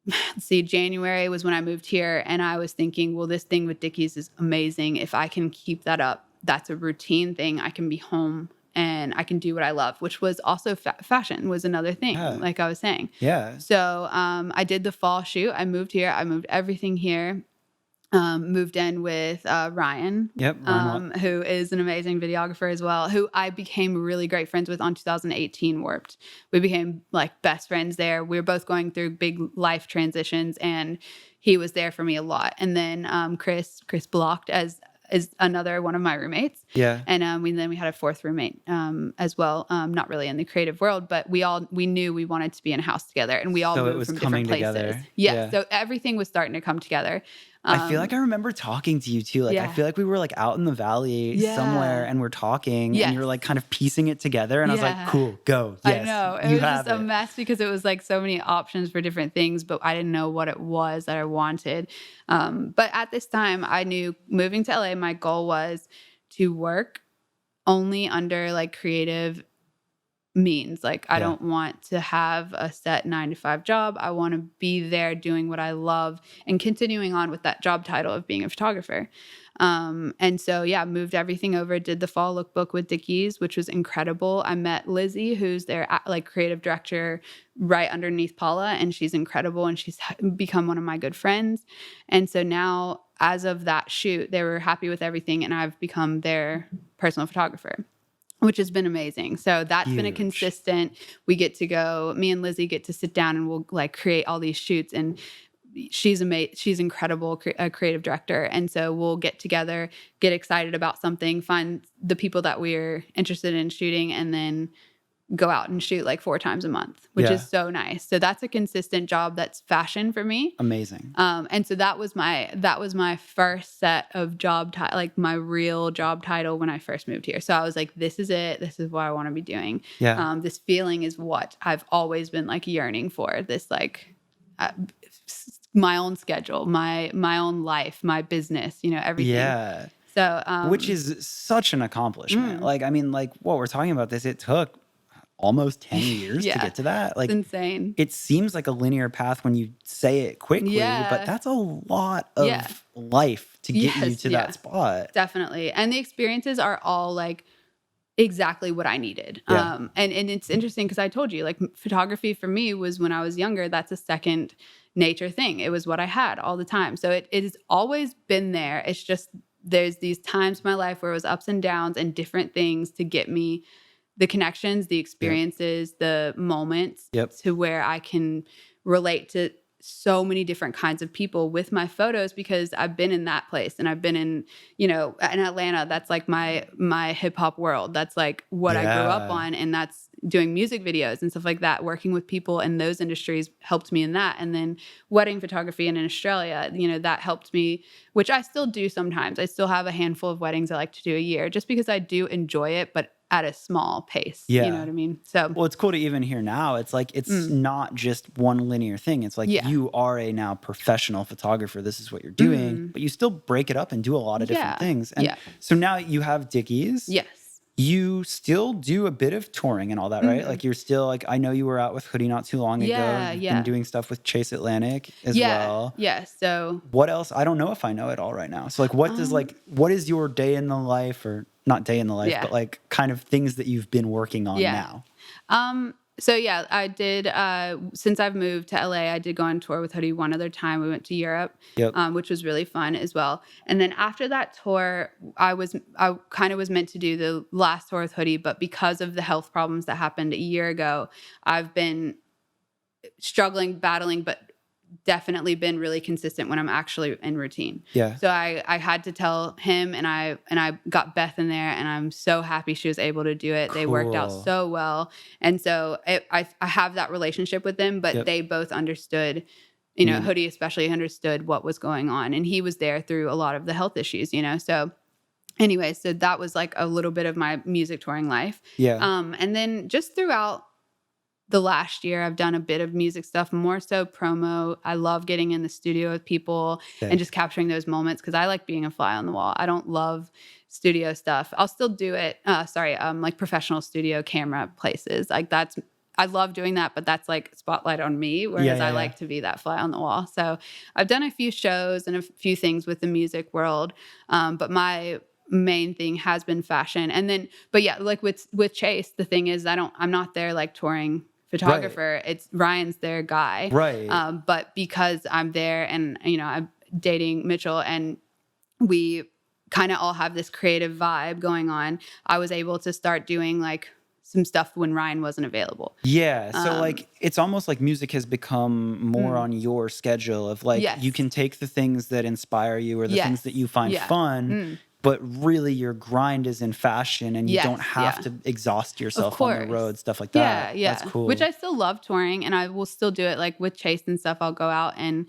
let's see, January was when I moved here, and I was thinking, well, this thing with Dickies is amazing. If I can keep that up, that's a routine thing. I can be home and I can do what I love, which was also fashion was another thing, like I was saying. Yeah. So I did the fall shoot. I moved here. I moved everything here. Moved in with Ryan, who is an amazing videographer as well, who I became really great friends with on 2018 Warped. We became like best friends there. We were both going through big life transitions, and he was there for me a lot. And then Chris Blocked is another one of my roommates. Yeah. And then we had a fourth roommate as well. Not really in the creative world, but we knew we wanted to be in a house together, and we all moved from different places. Together. Yeah. So everything was starting to come together. I feel like I remember talking to you too. Like, I feel like we were like out in the valley somewhere, and we're talking, and you were like kind of piecing it together. And I was like, cool, go. Yes, I know. It was just a mess because it was like so many options for different things, but I didn't know what it was that I wanted. But at this time, I knew moving to LA, my goal was to work only under like creative means. Like, I don't want to have a set 9-to-5 job. I want to be there doing what I love and continuing on with that job title of being a photographer. And so, moved everything over, did the fall lookbook with Dickies, which was incredible. I met Lizzie, who's their like creative director right underneath Paula, and she's incredible, and she's become one of my good friends. And so now, as of that shoot, they were happy with everything, and I've become their personal photographer, which has been amazing. So that's been a consistent, me and Lizzie get to sit down and we'll like create all these shoots, and she's amazing. She's incredible, a creative director. And so we'll get together, get excited about something, find the people that we're interested in shooting, and then go out and shoot like 4 times a month, which is so nice. So that's a consistent job that's fashion for me. Amazing. And so that was my first set of job title, like my real job title when I first moved here. So I was like, this is it. This is what I want to be doing. Yeah. This feeling is what I've always been like yearning for. This like my own schedule, my own life, my business, you know, everything. Yeah. So, which is such an accomplishment. Like, I mean, like what we're talking about this, it took almost 10 years to get to that. Like, it's insane. It seems like a linear path when you say it quickly, but that's a lot of life to get you to that spot. Definitely. And the experiences are all like exactly what I needed. And it's interesting because I told you, like, photography for me was when I was younger, that's a second nature thing. It was what I had all the time. So it has always been there. It's just there's these times in my life where it was ups and downs and different things to get me the connections, the experiences, the moments to where I can relate to so many different kinds of people with my photos, because I've been in that place and I've been in, you know, in Atlanta. That's like my hip hop world. That's like what I grew up on. And that's doing music videos and stuff like that. Working with people in those industries helped me in that. And then wedding photography in Australia, you know, that helped me, which I still do sometimes. I still have a handful of weddings I like to do a year just because I do enjoy it, but at a small pace. You know what I mean? So, well, it's cool to even hear now. It's like, it's not just one linear thing. It's like you are a now professional photographer. This is what you're doing, but you still break it up and do a lot of different things. And so now you have Dickies. Yes. You still do a bit of touring and all that, right? Like you're still like, I know you were out with Hoodie not too long ago. You've been doing stuff with Chase Atlantic as well. Yeah. So what else? I don't know if I know it all right now. So like, what does what is your day in the life, or not day in the life, but like kind of things that you've been working on now? So yeah, I did, since I've moved to LA, I did go on tour with Hoodie one other time. We went to Europe, which was really fun as well. And then after that tour, I kind of was meant to do the last tour with Hoodie, but because of the health problems that happened a year ago, I've been struggling, battling, but definitely been really consistent when I'm actually in routine. So I had to tell him, and I got Beth in there, and I'm so happy she was able to do it. Cool. They worked out so well. And so I have that relationship with them, but they both understood, you know, Hoodie especially understood what was going on, and he was there through a lot of the health issues, you know? So anyway, so that was like a little bit of my music touring life. And then just throughout the last year, I've done a bit of music stuff, more so promo. I love getting in the studio with people and just capturing those moments, because I like being a fly on the wall. I don't love studio stuff. I'll still do it. Like professional studio camera places. Like I love doing that, but that's like spotlight on me. Whereas I like to be that fly on the wall. So I've done a few shows and a few things with the music world. But my main thing has been fashion. And then, but yeah, like with Chase, the thing is I'm not there like touring photographer. It's Ryan's their guy. But because I'm there and, you know, I'm dating Mitchell and we kind of all have this creative vibe going on, I was able to start doing like some stuff when Ryan wasn't available. So like, it's almost like music has become more on your schedule of like, you can take the things that inspire you or the things that you find fun, but really your grind is in fashion, and you don't have to exhaust yourself on the road, stuff like that. That's cool. Which I still love touring, and I will still do it. Like with Chase and stuff, I'll go out and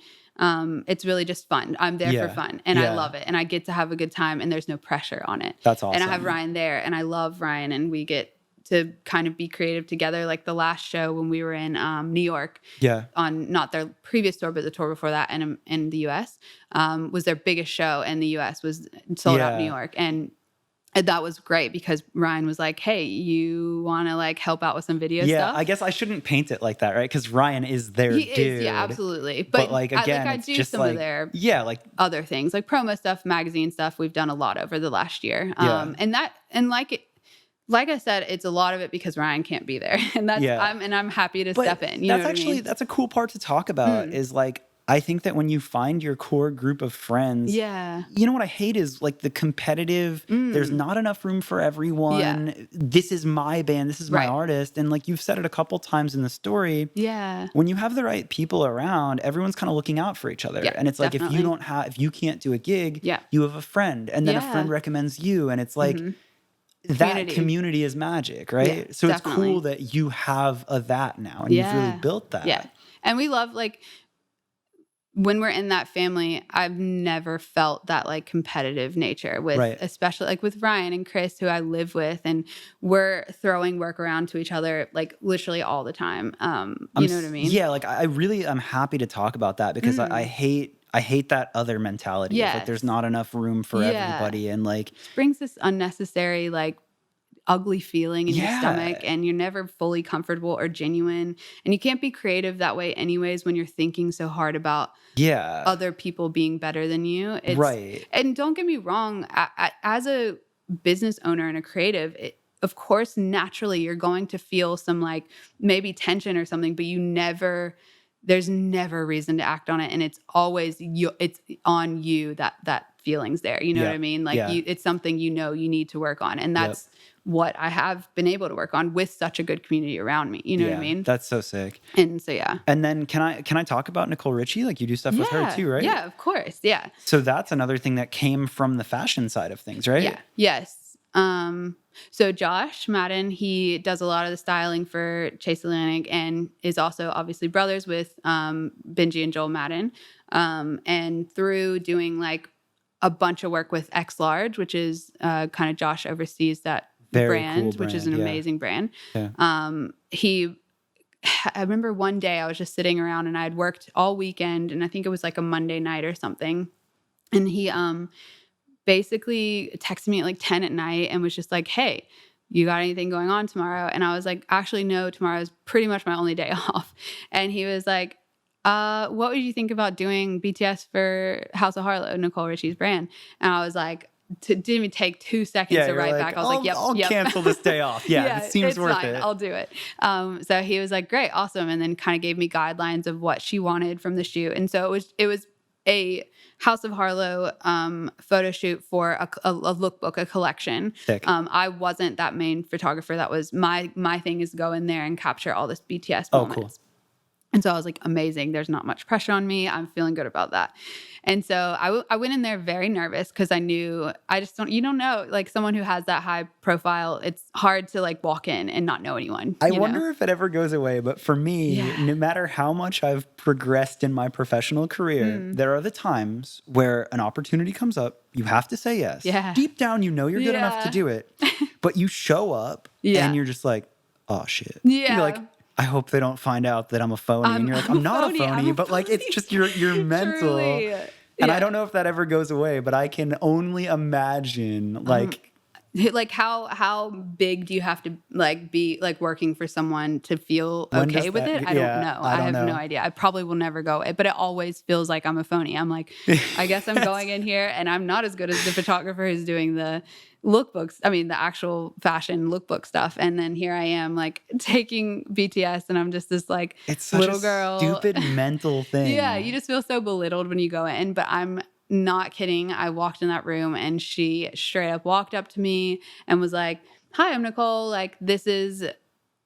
it's really just fun. I'm there for fun, and I love it, and I get to have a good time, and there's no pressure on it. That's awesome. And I have Ryan there, and I love Ryan, and we get to kind of be creative together. Like the last show when we were in New York, on not their previous tour, but the tour before that, and in the US, was their biggest show in the US, was sold out New York. And that was great because Ryan was like, hey, you want to like help out with some video stuff? I guess I shouldn't paint it like that, right? Because Ryan is their dude. Is, absolutely. But like, again, I do some of their other things, like promo stuff, magazine stuff. We've done a lot over the last year. Like I said, it's a lot of it because Ryan can't be there, and that's I'm happy to step in. That's a cool part to talk about. Is like, I think that when you find your core group of friends, you know what I hate is like the competitive. There's not enough room for everyone. This is my band. This is my artist, and like you've said it a couple times in the story. When you have the right people around, everyone's kind of looking out for each other, and it's like if you can't do a gig, you have a friend, and then a friend recommends you, and it's like. that community is magic, right? Yeah, so definitely. It's cool that you have that now and you've really built that. Yeah. And we love, like, when we're in that family, I've never felt that like competitive nature with, especially like with Ryan and Chris, who I live with, and we're throwing work around to each other like literally all the time. You know what I mean? Yeah, like I'm happy to talk about that because I hate that other mentality. Yes. Of, like, there's not enough room for everybody, and like it brings this unnecessary like ugly feeling in your stomach, and you're never fully comfortable or genuine, and you can't be creative that way anyways when you're thinking so hard about other people being better than you. And don't get me wrong, as a business owner and a creative, of course naturally you're going to feel some like maybe tension or something, but there's never reason to act on it, and it's always it's on you that feeling's there. You know what I mean? Like it's something you need to work on, and that's what I have been able to work on with such a good community around me. You know what I mean? That's so sick. And so And then can I talk about Nicole Richie? Like, you do stuff with her too, right? Yeah, of course. Yeah. So that's another thing that came from the fashion side of things, right? Yeah. Yes. So Josh Madden, he does a lot of the styling for Chase Atlantic and is also obviously brothers with Benji and Joel Madden. And through doing like a bunch of work with X Large, which is kind of Josh oversees that brand, which is an amazing brand. Yeah. I remember one day I was just sitting around and I had worked all weekend, and I think it was like a Monday night or something. And he basically texted me at like 10 at night and was just like, "Hey, you got anything going on tomorrow?" And I was like, "Actually, no, tomorrow is pretty much my only day off." And he was like, "What would you think about doing BTS for House of Harlow, Nicole Richie's brand?" And I was like, didn't even take 2 seconds to write back. I was like, "Yep, I'll cancel this day off." Yeah, it seems worth it. I'll do it. So he was like, "Great, awesome," and then kind of gave me guidelines of what she wanted from the shoot. And so it was a House of Harlow photo shoot for a lookbook, a collection. I wasn't that main photographer. That was my thing, is go in there and capture all this BTS moments. Cool. And so I was like, amazing. There's not much pressure on me. I'm feeling good about that. And so I went in there very nervous because I knew you don't know, like someone who has that high profile, it's hard to like walk in and not know anyone. I wonder if it ever goes away. But for me, no matter how much I've progressed in my professional career, there are the times where an opportunity comes up. You have to say yes. Yeah. Deep down, you know you're good enough to do it. But you show up and you're just like, oh, shit. Yeah. You're like, I hope they don't find out that I'm a phony. And you're like, I'm not a phony, but like, it's just your mental. And I don't know if that ever goes away, but I can only imagine like how big do you have to like be like working for someone to feel okay with it? I don't know. I have no idea. I probably will never go, but it always feels like I'm a phony. I'm like, I guess I'm going in here and I'm not as good as the photographer who's doing the lookbooks. I mean, the actual fashion lookbook stuff. And then here I am like taking BTS and I'm just this like it's little such a girl. Stupid mental thing. Yeah. You just feel so belittled when you go in, but I'm not kidding. I walked in that room and she straight up walked up to me and was like, "Hi, I'm Nicole. Like, this is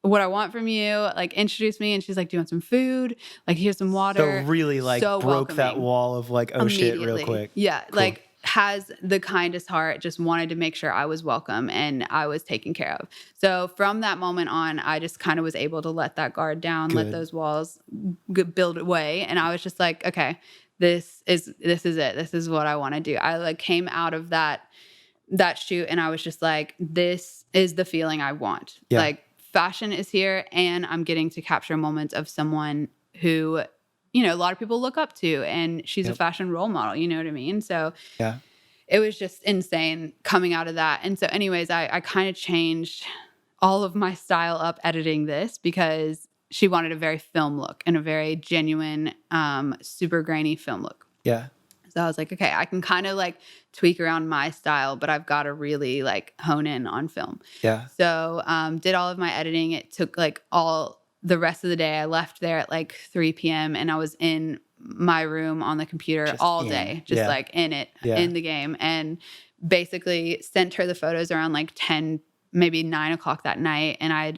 what I want from you." Like, introduced me, and she's like, "Do you want some food? Like, here's some water." So really like broke welcoming. That wall of like, oh shit, real quick. Yeah. Cool. Like, has the kindest heart, just wanted to make sure I was welcome and I was taken care of. So from that moment on, I just kind of was able to let that guard down, let those walls build away. And I was just like, okay, this is it. This is what I want to do. I like came out of that shoot and I was just like, this is the feeling I want. Yeah. Like, fashion is here and I'm getting to capture moments of someone who, you know, a lot of people look up to, and she's a fashion role model, you know what I mean? So it was just insane coming out of that. And so anyways, I kind of changed all of my style up editing this because she wanted a very film look and a very genuine, super grainy film look. Yeah. So I was like, okay, I can kind of like tweak around my style, but I've got to really like hone in on film. Yeah. So did all of my editing. It took like all the rest of the day. I left there at like 3 p.m. and I was in my room on the computer just all day, just like in it, in the game. And basically sent her the photos around like 10, maybe 9 o'clock that night. And I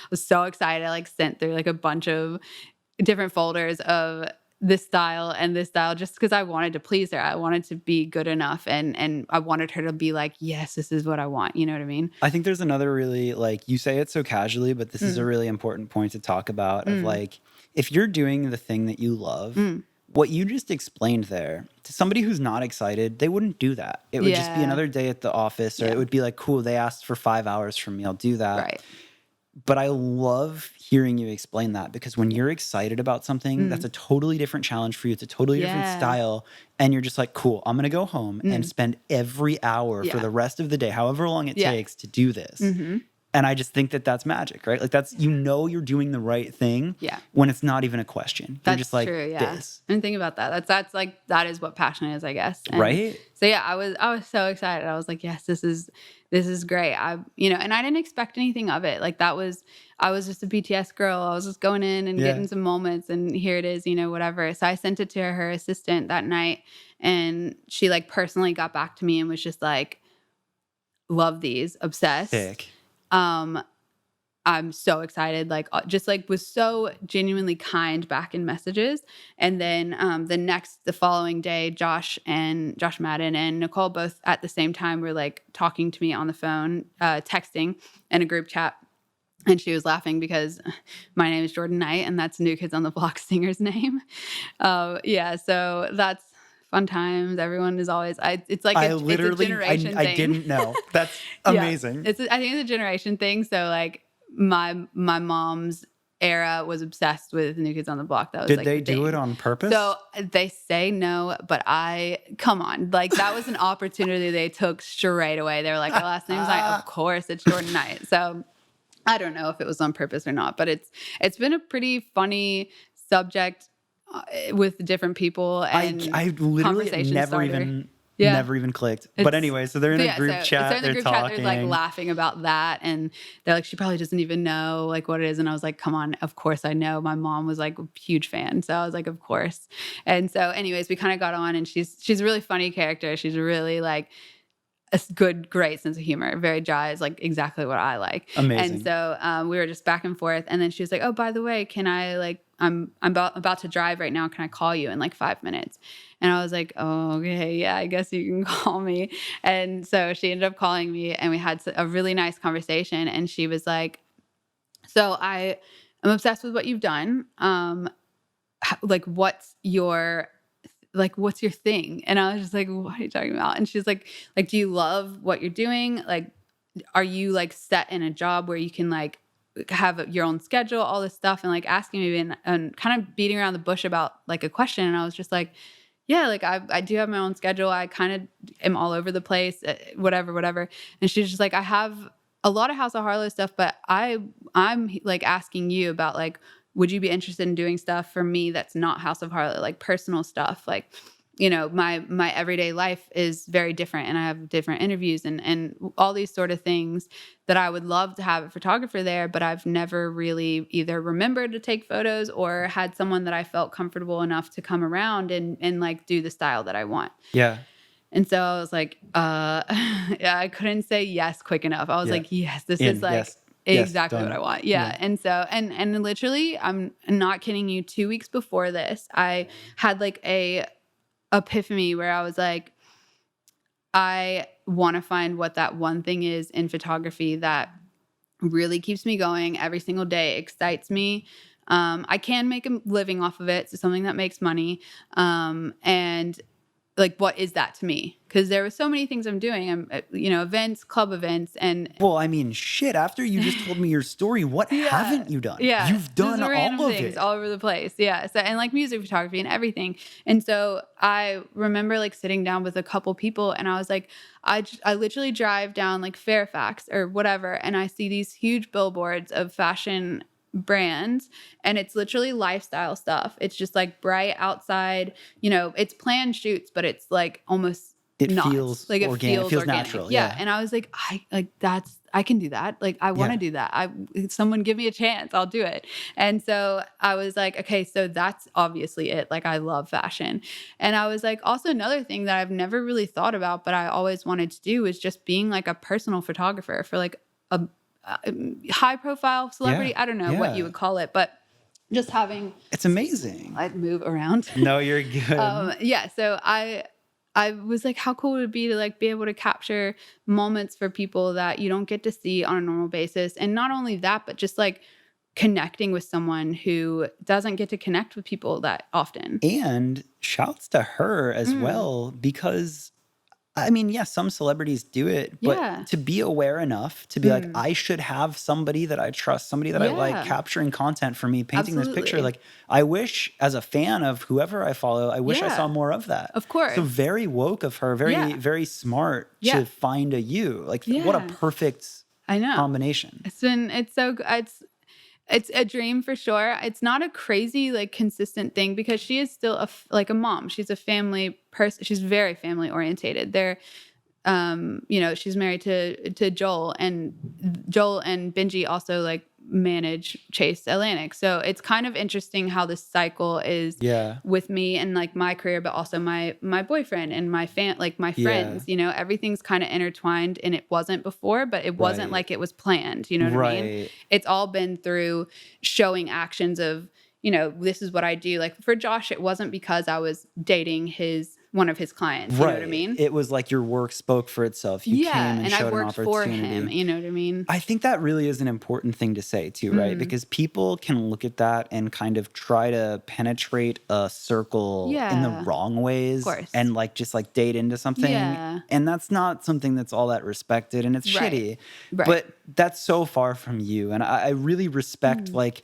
was so excited. I like sent through like a bunch of different folders of this style and this style just because I wanted to please her. I wanted to be good enough and I wanted her to be like, yes, this is what I want. You know what I mean? I think there's another really, like, you say it so casually, but this is a really important point to talk about of like, if you're doing the thing that you love, what you just explained there to somebody who's not excited, they wouldn't do that. It would just be another day at the office, or it would be like, cool, they asked for 5 hours from me, I'll do that. Right. But I love hearing you explain that, because when you're excited about something, that's a totally different challenge for you. It's a totally different style. And you're just like, cool, I'm going to go home and spend every hour for the rest of the day, however long it takes to do this. And I just think that that's magic, right? Like that's, you're doing the right thing when it's not even a question. You're just like, true, this. I didn't think about that. That's like, that is what passion is, I guess. And right? So yeah, I was so excited. I was like, yes, this is great. And I didn't expect anything of it. Like I was just a BTS girl. I was just going in and getting some moments, and here it is, whatever. So I sent it to her assistant that night, and she like personally got back to me and was just like, love these, obsessed. Sick. I'm so excited, like just like was so genuinely kind back in messages. And then the following day, Josh Madden and Nicole both at the same time were like talking to me on the phone, texting in a group chat. And she was laughing because my name is Jordan Knight, and that's New Kids on the Block singer's name. So that's fun times. Everyone is always, it's like it's a generation thing. I didn't know. That's amazing. I think it's a generation thing. So like my mom's era was obsessed with New Kids on the Block. That was Did like they do it on purpose? So they say no, but come on. Like that was an opportunity they took straight away. They were like, our last name's Knight. Of course it's Jordan Knight. So I don't know if it was on purpose or not, but it's been a pretty funny subject with different people, and I literally never even clicked. But anyway, so they're in a group chat. They're talking. They're like laughing about that, and they're like, she probably doesn't even know like what it is. And I was like, come on, of course I know. My mom was like a huge fan, so I was like, of course. And so, anyways, we kind of got on, and she's a really funny character. She's really like a great sense of humor, very dry, is like exactly what I like. Amazing. And so we were just back and forth, and then she was like, oh, by the way, can I like, I'm about to drive right now. Can I call you in like 5 minutes? And I was like, oh, okay, yeah, I guess you can call me. And so she ended up calling me, and we had a really nice conversation. And she was like, so I am obsessed with what you've done. Like, what's your thing? And I was just like, what are you talking about? And she's like, do you love what you're doing? Like, are you like set in a job where you can like have your own schedule, all this stuff, and like asking me and kind of beating around the bush about like a question. And I was just like, yeah, like I do have my own schedule. I kind of am all over the place, whatever. And she's just like, I have a lot of House of Harlow stuff, but I'm like asking you about like, would you be interested in doing stuff for me that's not House of Harlow, like personal stuff? Like, my everyday life is very different, and I have different interviews and all these sort of things that I would love to have a photographer there, but I've never really either remembered to take photos or had someone that I felt comfortable enough to come around and like do the style that I want. Yeah. And so I was like, yeah, I couldn't say yes quick enough. I was like, yes, this is like exactly what I want. Yeah. And so, and literally, I'm not kidding you, 2 weeks before this, I had like a epiphany where I was like, I want to find what that one thing is in photography that really keeps me going every single day, excites me. I can make a living off of it. So something that makes money. And like, what is that to me? Because there were so many things I'm doing. I'm, events, club events, and well, I mean, shit. After you just told me your story, what haven't you done? Yeah, you've done all of it, all over the place. Yeah, so and like music photography and everything. And so I remember like sitting down with a couple people, and I was like, I literally drive down like Fairfax or whatever, and I see these huge billboards of fashion brands, and it's literally lifestyle stuff. It's just like bright outside, it's planned shoots, but it's like almost feels like organic. It feels natural. Yeah. And I was like, I can do that. Like, I want to do that. Someone give me a chance. I'll do it. And so I was like, okay, so that's obviously it. Like, I love fashion. And I was like, also another thing that I've never really thought about, but I always wanted to do is just being like a personal photographer for like a high profile celebrity. I don't know what you would call it, but just having, It's amazing. I'd move around. No, you're good. Yeah. So I was like, how cool would it be to like be able to capture moments for people that you don't get to see on a normal basis. And not only that, but just like connecting with someone who doesn't get to connect with people that often. And shouts to her as well, because I mean, yes, some celebrities do it, but to be aware enough to be like, I should have somebody that I trust, somebody that I like capturing content for me, painting this picture. Like, I wish, as a fan of whoever I follow, I wish I saw more of that. Of course. So very woke of her, very, very smart to find a you. Like, what a perfect combination. It's a dream for sure. It's not a crazy, like, consistent thing because she is still like a mom. She's a family person. She's very family orientated. She's married to Joel, and Benji also like manage Chase Atlantic. So it's kind of interesting how this cycle is with me and like my career, but also my boyfriend and my friends, everything's kind of intertwined, and it wasn't before, but it wasn't like it was planned. You know what I mean? It's all been through showing actions of, this is what I do. Like for Josh, it wasn't because I was dating one of his clients. You know what I mean? It was like your work spoke for itself. You came and showed I worked an for opportunity. him. You know what I mean? I think that really is an important thing to say too, right? Because people can look at that and kind of try to penetrate a circle in the wrong ways and like just like date into something. And that's not something that's all that respected, and it's shitty. But that's so far from you. And I really respect like,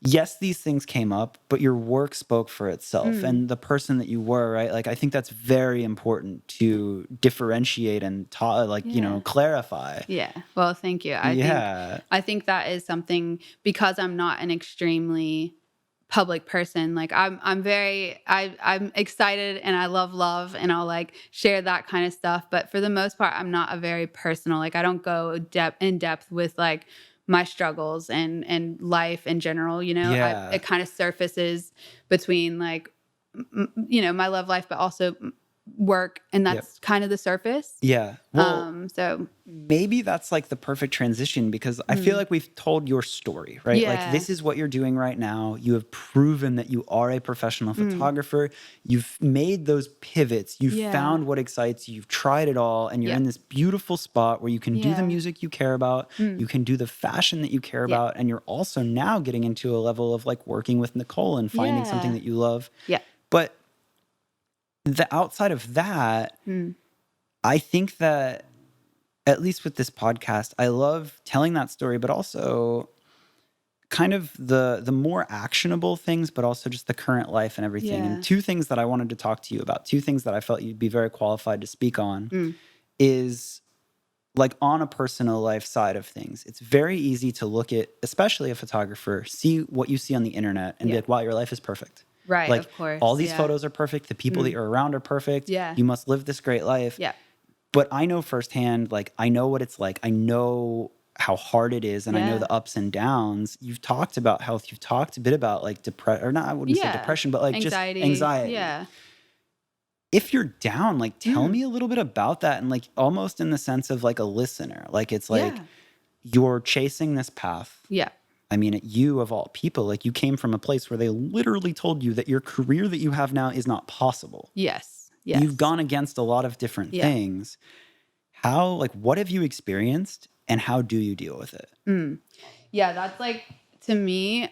yes, these things came up, but your work spoke for itself and the person that you were, right? Like, I think that's very important to differentiate and clarify. Yeah. Well, thank you. I think that is something, because I'm not an extremely public person. Like I'm excited and I love and I'll like share that kind of stuff. But for the most part, I'm not a very personal, like I don't go in depth with like my struggles and life in general, it kind of surfaces between like, my love life, but also work. And that's kind of the surface. Yeah. Well, so maybe that's like the perfect transition, because I feel like we've told your story, right? Yeah. Like, this is what you're doing right now. You have proven that you are a professional photographer. You've made those pivots. You've found what excites you. You've tried it all. And you're in this beautiful spot where you can do the music you care about. You can do the fashion that you care about. And you're also now getting into a level of like working with Nicole and finding something that you love. Yeah. But the outside of that, I think that, at least with this podcast, I love telling that story, but also kind of the more actionable things, but also just the current life and everything. And two things that I wanted to talk to you about, two things that I felt you'd be very qualified to speak on, is like on a personal life side of things. It's very easy to look at, especially a photographer, see what you see on the internet and be like, wow, your life is perfect. Right, like, of course. All these photos are perfect. The people that you're around are perfect. Yeah. You must live this great life. Yeah. But I know firsthand, like, I know what it's like. I know how hard it is, and I know the ups and downs. You've talked about health. You've talked a bit about like I wouldn't say depression, but like anxiety. Just anxiety. Yeah. If you're down, like, tell me a little bit about that, and like almost in the sense of like a listener. Like, it's like you're chasing this path. Yeah. I mean, you of all people, like, you came from a place where they literally told you that your career that you have now is not possible. Yes. Yes. You've gone against a lot of different things. What have you experienced, and how do you deal with it? Yeah, that's like, to me,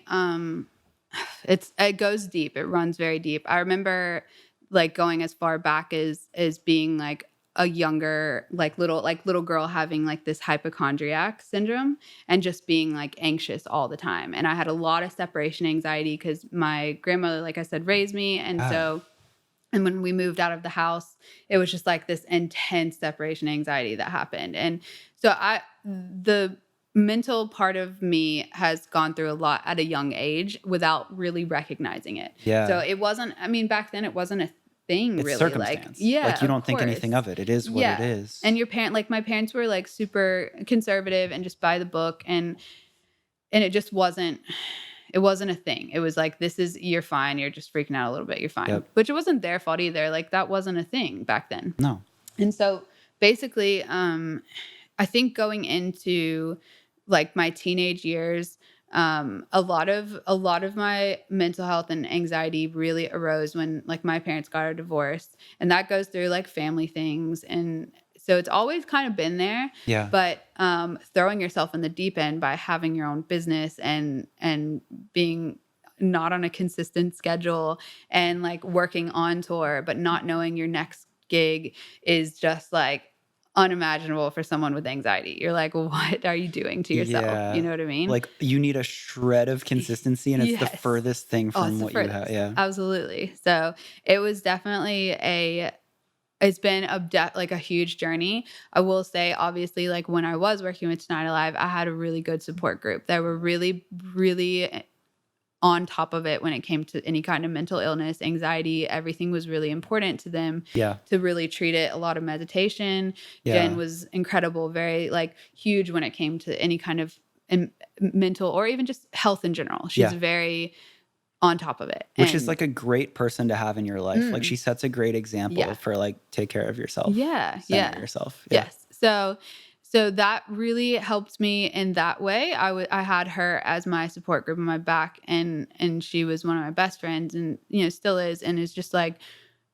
it goes deep. It runs very deep. I remember like going as far back as being like a younger, little girl having like this hypochondriac syndrome and just being like anxious all the time. And I had a lot of separation anxiety because my grandmother, like I said, raised me. And and when we moved out of the house, it was just like this intense separation anxiety that happened. And so the mental part of me has gone through a lot at a young age without really recognizing it. Yeah. So it wasn't, back then it wasn't a thing, it's really. Circumstance. Like you don't think anything of it. It is what it is. And your my parents were like super conservative and just by the book, and it just wasn't a thing. It was like, you're fine. You're just freaking out a little bit. You're fine. Yep. Which it wasn't their fault either. Like, that wasn't a thing back then. No. And so basically, I think going into like my teenage years, a lot of my mental health and anxiety really arose when like my parents got a divorce, and that goes through like family things. And so it's always kind of been there. Yeah. But throwing yourself in the deep end by having your own business and being not on a consistent schedule and like working on tour, but not knowing your next gig is just like unimaginable for someone with anxiety. You're like, what are you doing to yourself? Yeah. You know what I mean? Like you need a shred of consistency, and it's the Yes. furthest thing Oh, from it's the what you have. furthest. Yeah. Absolutely. So it was definitely it's been like a huge journey. I will say, obviously, like when I was working with Tonight Alive, I had a really good support group that were really, really on top of it when it came to any kind of mental illness, anxiety. Everything was really important to them. Yeah. To really treat it. A lot of meditation. Yeah. Jen was incredible, very like huge when it came to any kind of mental or even just health in general. She's very on top of it. Which is like a great person to have in your life. Like she sets a great example for like take care of yourself. Yeah. Center yourself. Yeah. Yes. So that really helped me in that way. I had her as my support group in my back, and she was one of my best friends, and you know still is, and is just like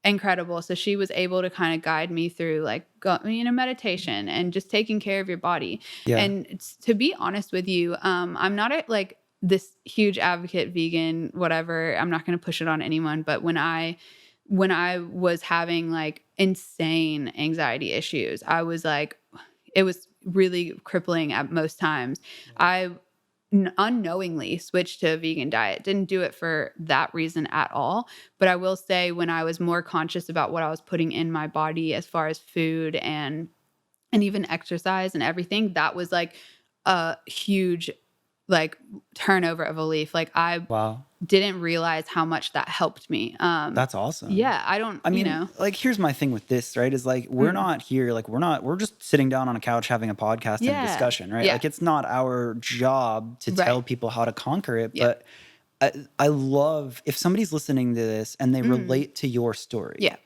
incredible. So she was able to kind of guide me through like meditation and just taking care of your body. Yeah. And to be honest with you, I'm not like this huge advocate vegan, whatever. I'm not going to push it on anyone, but when I was having like insane anxiety issues, I was like, it was really crippling at most times. I unknowingly switched to a vegan diet. Didn't do it for that reason at all. But I will say when I was more conscious about what I was putting in my body as far as food and even exercise and everything, that was like a huge like turnover of a leaf. Like I didn't realize how much that helped me. That's awesome. Yeah. I mean, like here's my thing with this, right? Is like, we're not here. Like we're just sitting down on a couch having a podcast and a discussion, right? Yeah. Like it's not our job to tell people how to conquer it. But I love if somebody's listening to this and they relate to your story. Yeah.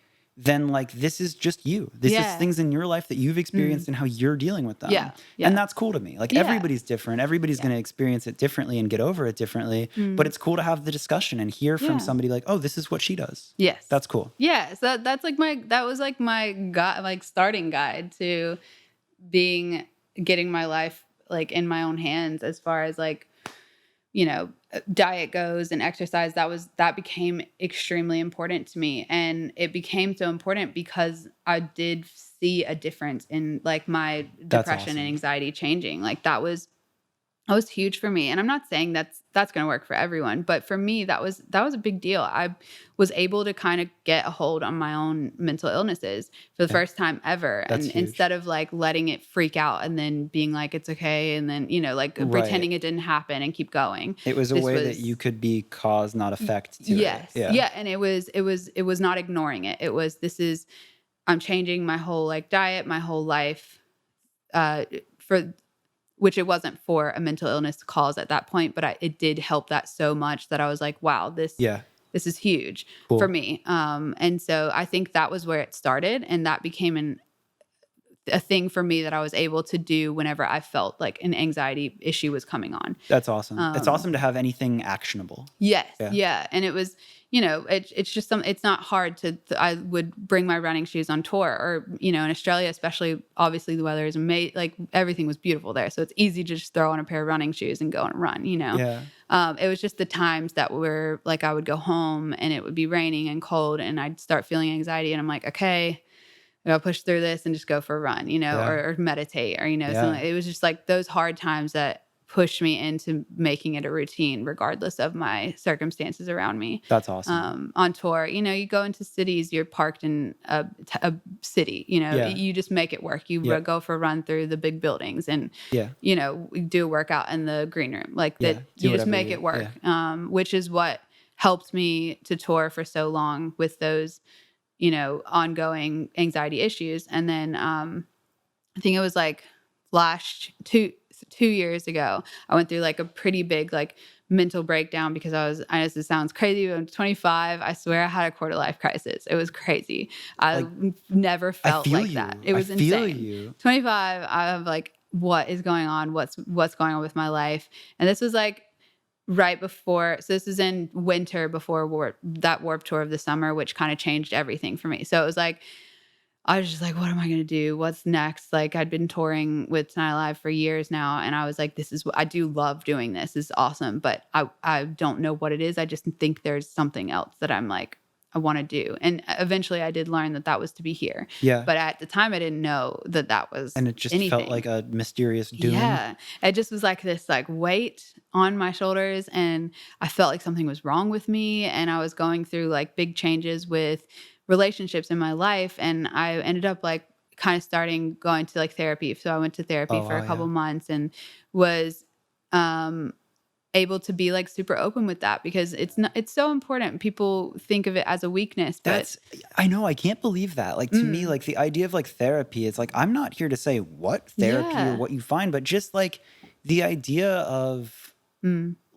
Then like, this is just you. This is things in your life that you've experienced and how you're dealing with them. Yeah. And that's cool to me. Like everybody's different. Everybody's going to experience it differently and get over it differently. But it's cool to have the discussion and hear from somebody like, oh, this is what she does. Yes. That's cool. Yeah. So that was like my starting guide to getting my life like in my own hands as far as like, you know, diet goes and exercise. That became extremely important to me. And it became so important because I did see a difference in like my depression and anxiety changing. Like that was huge for me. And I'm not saying that's going to work for everyone, but for me, that was a big deal. I was able to kind of get a hold on my own mental illnesses for the first time ever. That's and huge. Instead of like letting it freak out and then being like, it's okay. And then, you know, like pretending it didn't happen and keep going. It was a way that you could be cause, not effect to it. Yeah. Yeah. And it was not ignoring it. It was, I'm changing my whole like diet, my whole life, which it wasn't for a mental illness cause at that point, but it did help that so much that I was like, wow, this is huge for me. And so I think that was where it started, and that became a thing for me that I was able to do whenever I felt like an anxiety issue was coming on. That's awesome. It's awesome to have anything actionable. Yes. Yeah. And it was, you know, it's just it's not hard I would bring my running shoes on tour, or, you know, in Australia, especially, obviously the weather is amazing. Like everything was beautiful there. So it's easy to just throw on a pair of running shoes and go and run, you know? Yeah. It was just the times that were like, I would go home and it would be raining and cold and I'd start feeling anxiety, and I'm like, okay, I'll push through this and just go for a run, you know, or meditate, or, you know, something. It was just like those hard times that pushed me into making it a routine, regardless of my circumstances around me. That's awesome. On tour, you know, you go into cities, you're parked in a city, you know, you just make it work. You go for a run through the big buildings and, you know, we do a workout in the green room, like that. You just make it work, which is what helped me to tour for so long with those, you know, ongoing anxiety issues. And then I think it was like last 2 years ago, I went through like a pretty big like mental breakdown because I know this sounds crazy, but I'm 25. I swear I had a quarter life crisis. It was crazy. I never felt like that. It was insane. 25, I'm like, what is going on? What's going on with my life? And this was like right before, so this is in winter before that Warped Tour of the summer, which kind of changed everything for me. So it was like, I was just like, what am I going to do? What's next? Like, I'd been touring with Tonight Live for years now. And I was like, this is what I do love doing. This is awesome. But I don't know what it is. I just think there's something else that I'm like, I want to do. And eventually I did learn that that was to be here. Yeah. But at the time I didn't know that that was And it just anything. felt like a mysterious doom. Yeah. It just was like this like weight on my shoulders, and I felt like something was wrong with me, and I was going through like big changes with relationships in my life, and I ended up like kind of starting going to like therapy. So I went to therapy Oh, for a wow, couple yeah. months and was able to be like super open with that, because it's so important. People think of it as a weakness, but I know, I can't believe that. Like, to me, like the idea of like therapy, it's like, I'm not here to say what therapy or Yeah. what you find, but just like the idea of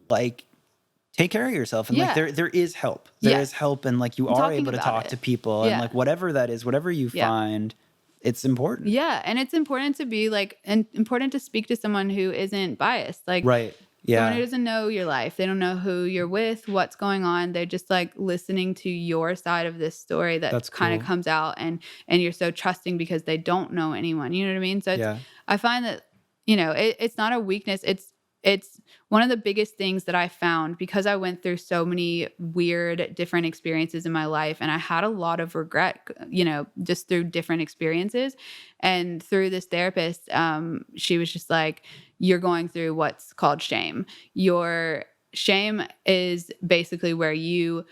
like, take care of yourself. And like, Yeah. there is help. There is Yes. help. And like, you are Talking able to about talk it. to people and Yeah. like, whatever that is, whatever you Yeah. find, it's important. Yeah, and it's important to be like, and important to speak to someone who isn't biased. Like, Right. someone who Yeah. doesn't know your life. They don't know who you're with, what's going on. They're just like listening to your side of this story that That's kind of cool. comes out, and you're so trusting because they don't know anyone. You know what I mean? So it's, Yeah. I find that, you know, it's not a weakness. It's one of the biggest things that I found, because I went through so many weird, different experiences in my life, and I had a lot of regret, you know, just through different experiences. And through this therapist, she was just like, you're going through what's called shame. Your shame is basically where you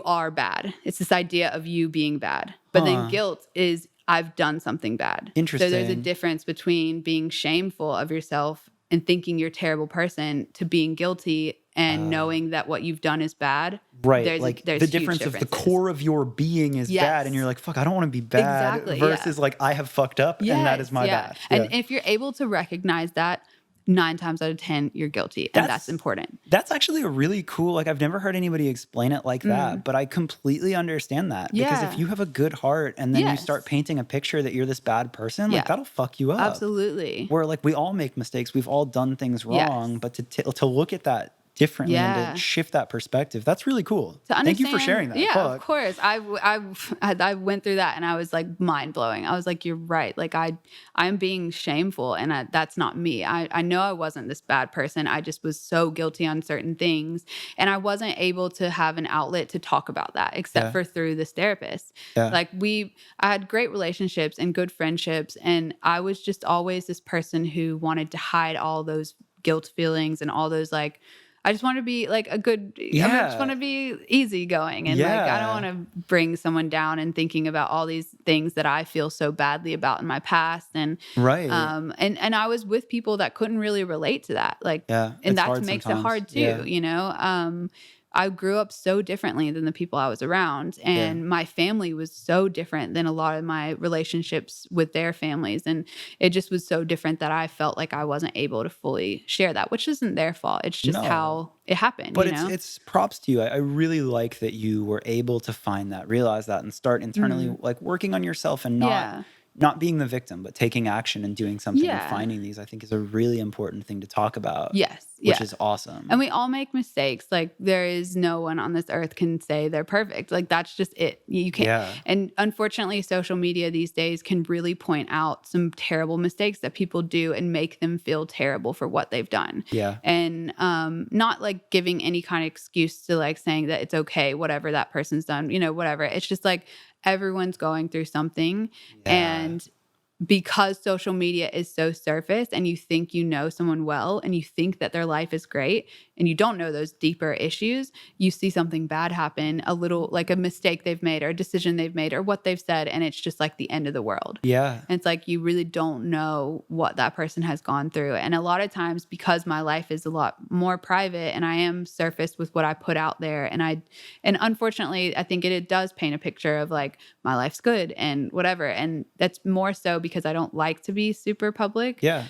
are bad. It's this idea of you being bad. But then Huh. guilt is, I've done something bad. So there's a Interesting. difference between being shameful of yourself and thinking you're a terrible person, to being guilty and knowing that what you've done is bad. Right. Like there's the huge difference of the differences. core of your being is bad, and Yes. you're like, fuck, I don't want to be bad. Exactly, yeah. Versus like, I have fucked up and that is my bad. And Yeah. if you're able to recognize that, 9 times out of 10, you're guilty. And that's important. That's actually a really cool, like, I've never heard anybody explain it like that, but I completely understand that. Because if Yeah. you have a good heart and then you start Yes. painting a picture that you're this bad person, Yeah. like, that'll fuck you up. Absolutely. Where like, we all make mistakes, we've all done things Yes. wrong, but to look at that differently and Yeah. to shift that perspective, that's really cool. To Thank you for understand- sharing that. Yeah, Fuck. of course. I went through that, and I was like mind blowing. I was like, you're right. Like I'm being shameful, and that's not me. I know I wasn't this bad person. I just was so guilty on certain things, and I wasn't able to have an outlet to talk about that except Yeah. for through this therapist. Yeah. Like I had great relationships and good friendships, and I was just always this person who wanted to hide all those guilt feelings and all those like, I just want to be like a good, I just want to be easygoing. And like, I don't want to bring someone down and thinking about all these things that I feel so badly about in my past. And, Right. And I was with people that couldn't really relate to that. Like, Yeah, and it's that hard makes it sometimes. hard too, Yeah. you know? I grew up so differently than the people I was around, and my family was so different than a lot of my relationships with their families. And it just was so different that I felt like I wasn't able to fully share that, which isn't their fault. It's just No. how it happened. But you know? it's props to you. I really like that you were able to find that, realize that, and start internally like working on yourself and not being the victim, but taking action and doing something and finding these, I think, is a really important thing to talk about. Yes. Which is awesome. And we all make mistakes. Like, there is no one on this earth can say they're perfect. Like, that's just it. You can't. Yeah. And unfortunately, social media these days can really point out some terrible mistakes that people do and make them feel terrible for what they've done. Yeah. And not like giving any kind of excuse to like saying that it's okay, whatever that person's done, you know, whatever. It's just like everyone's going through something. And because social media is so surface, and you think you know someone well, and you think that their life is great, and you don't know those deeper issues, you see something bad happen, a little like a mistake they've made or a decision they've made or what they've said, and it's just like the end of the world. Yeah. And it's like, you really don't know what that person has gone through. And a lot of times, because my life is a lot more private and I am surfaced with what I put out there, and unfortunately, I think it does paint a picture of like, my life's good and whatever. And that's more so because I don't like to be super public. Yeah.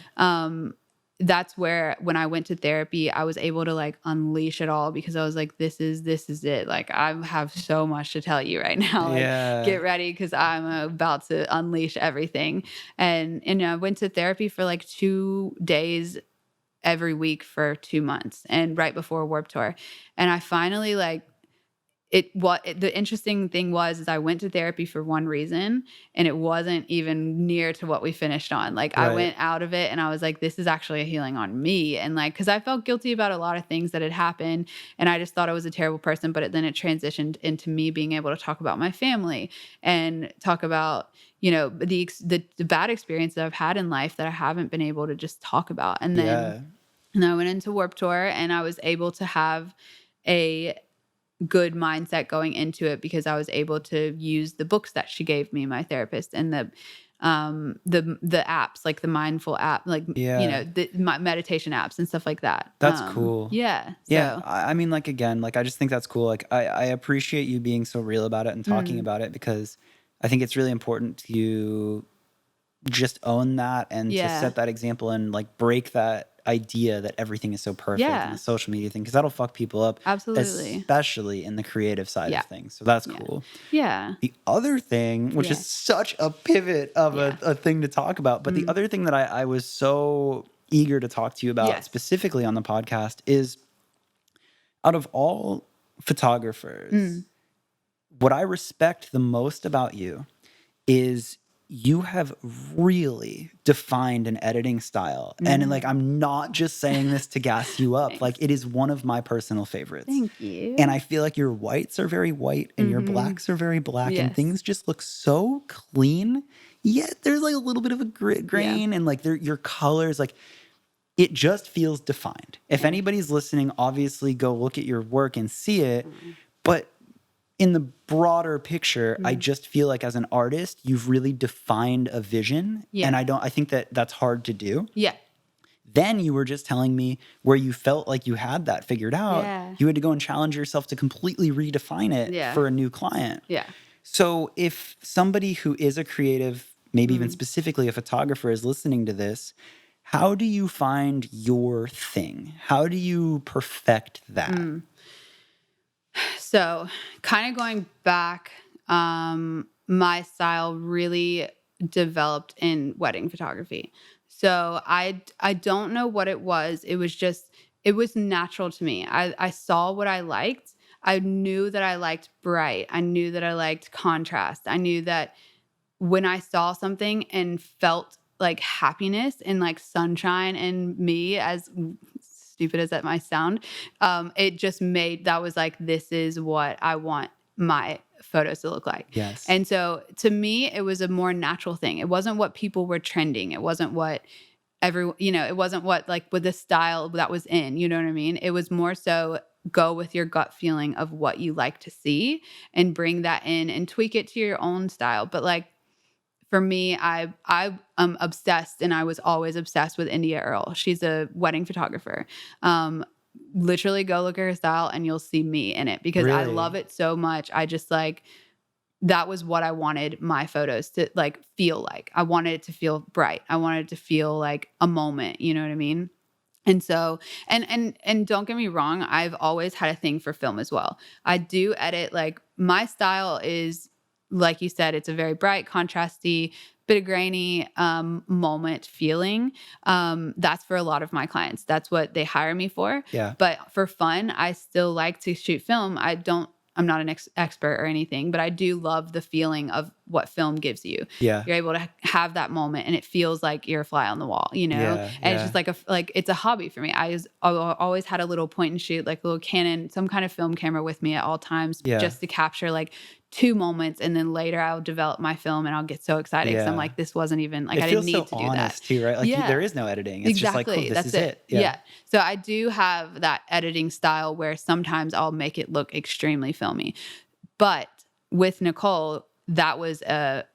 That's where, when I went to therapy, I was able to like unleash it all, because I was like, this is it. Like, I have so much to tell you right now. Like, get ready, because I'm about to unleash everything. And I went to therapy for like 2 days every week for 2 months and right before Warped Tour. And I finally like the interesting thing was is I went to therapy for one reason and it wasn't even near to what we finished on. Like I went out of it and I was like, this is actually a healing on me. And like, cause I felt guilty about a lot of things that had happened and I just thought I was a terrible person, but then it transitioned into me being able to talk about my family and talk about, you know, the bad experience that I've had in life that I haven't been able to just talk about. And then and I went into Warped Tour and I was able to have a good mindset going into it because I was able to use the books that she gave me, my therapist, and the apps, like the mindful app, like, you know, my meditation apps and stuff like that. That's cool. Yeah. Yeah. So. I mean, like, again, like, I just think that's cool. Like, I appreciate you being so real about it and talking about it because I think it's really important to just own that and to set that example and like break that idea that everything is so perfect in the social media thing because that'll fuck people up. Absolutely. Especially in the creative side of things. So that's cool. Yeah. The other thing, which is such a pivot of a thing to talk about, but the other thing that I was so eager to talk to you about specifically on the podcast is out of all photographers, what I respect the most about you is you have really defined an editing style. And like, I'm not just saying this to gas you up. Like, it is one of my personal favorites. Thank you. And I feel like your whites are very white and your blacks are very black and things just look so clean. Yet there's like a little bit of a grain and like your colors, like it just feels defined. If anybody's listening, obviously go look at your work and see it. But in the broader picture, I just feel like as an artist, you've really defined a vision. And I think that that's hard to do. Yeah. Then you were just telling me where you felt like you had that figured out. Yeah. You had to go and challenge yourself to completely redefine it for a new client. Yeah. So if somebody who is a creative, maybe even specifically a photographer is listening to this, how do you find your thing? How do you perfect that? So kind of going back, my style really developed in wedding photography. So I don't know what it was. It was natural to me. I saw what I liked. I knew that I liked bright. I knew that I liked contrast. I knew that when I saw something and felt like happiness and like sunshine in me, as stupid as that might sound, it just that was like, this is what I want my photos to look like. Yes. And so to me, it was a more natural thing. It wasn't what people were trending. It wasn't what it wasn't what like with the style that was in, you know what I mean? It was more so go with your gut feeling of what you like to see and bring that in and tweak it to your own style. But like, for me, I am obsessed, and I was always obsessed with India Earle. She's a wedding photographer. Literally go look at her style and you'll see me in it because I love it so much. I just like, that was what I wanted my photos to like feel like. I wanted it to feel bright. I wanted it to feel like a moment, you know what I mean? And so, and don't get me wrong, I've always had a thing for film as well. I do edit, like my style is, like you said, it's a very bright, contrasty, bit of grainy moment feeling. That's for a lot of my clients. That's what they hire me for. Yeah. But for fun, I still like to shoot film. I'm not an expert or anything, but I do love the feeling of what film gives you. Yeah. You're able to have that moment and it feels like you're a fly on the wall, you know? Yeah, and it's just like it's a hobby for me. I always had a little point and shoot, like a little Canon, some kind of film camera with me at all times just to capture like 2 moments, and then later I'll develop my film and I'll get so excited because I'm like, this wasn't even like, I didn't need to do that. Too, right? Like there is no editing. It's just like, oh, this is it. Yeah. So I do have that editing style where sometimes I'll make it look extremely filmy. But with Nicole, that was it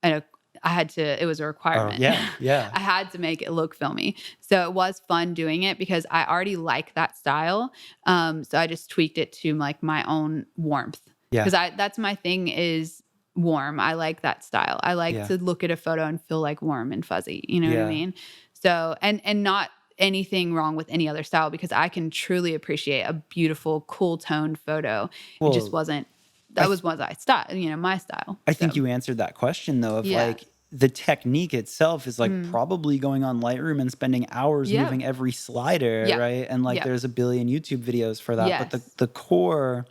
was a requirement. Yeah. I had to make it look filmy. So it was fun doing it because I already like that style. So I just tweaked it to like my own warmth. Yeah. Because that's my thing is warm. I like that style. I like to look at a photo and feel like warm and fuzzy. You know what I mean? So, and not anything wrong with any other style because I can truly appreciate a beautiful, cool toned photo. It just wasn't, that was my style. I think you answered that question though of like, the technique itself is like probably going on Lightroom and spending hours Yep. moving every slider, Yep. right? And like Yep. there's a billion YouTube videos for that. Yes. But the core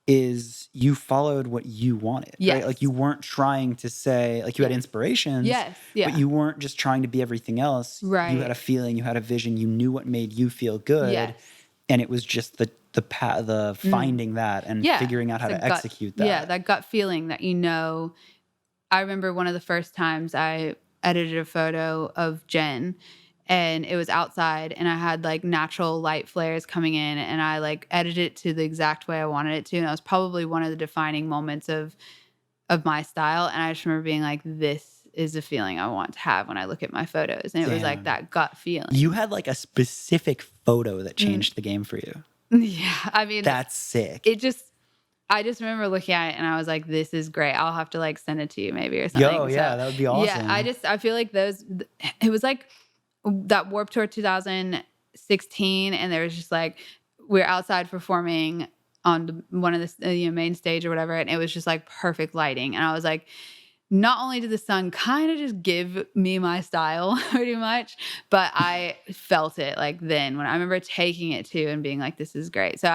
is you followed what you wanted, Yes. right? Like you weren't trying to say, like you had inspirations, Yes. Yeah. but you weren't just trying to be everything else. Right. You had a feeling, you had a vision, you knew what made you feel good. Yes. And it was just the finding that and figuring out how to execute that. Yeah, that gut feeling that I remember one of the first times I edited a photo of Jen, and it was outside, and I had like natural light flares coming in, and I like edited it to the exact way I wanted it to. And that was probably one of the defining moments of my style. And I just remember being like, this is the feeling I want to have when I look at my photos. And it was like that gut feeling. You had like a specific photo that changed the game for you. Yeah. I mean, that's sick. I just remember looking at it and I was like, this is great. I'll have to like send it to you maybe or something. Yo, yeah, that would be awesome. Yeah, I feel like it was like that Warped Tour 2016, and there was just like, we're outside performing on one of the main stage or whatever, and it was just like perfect lighting. And I was like, not only did the sun kind of just give me my style pretty much, but I felt it like then when I remember taking it too and being like, this is great. So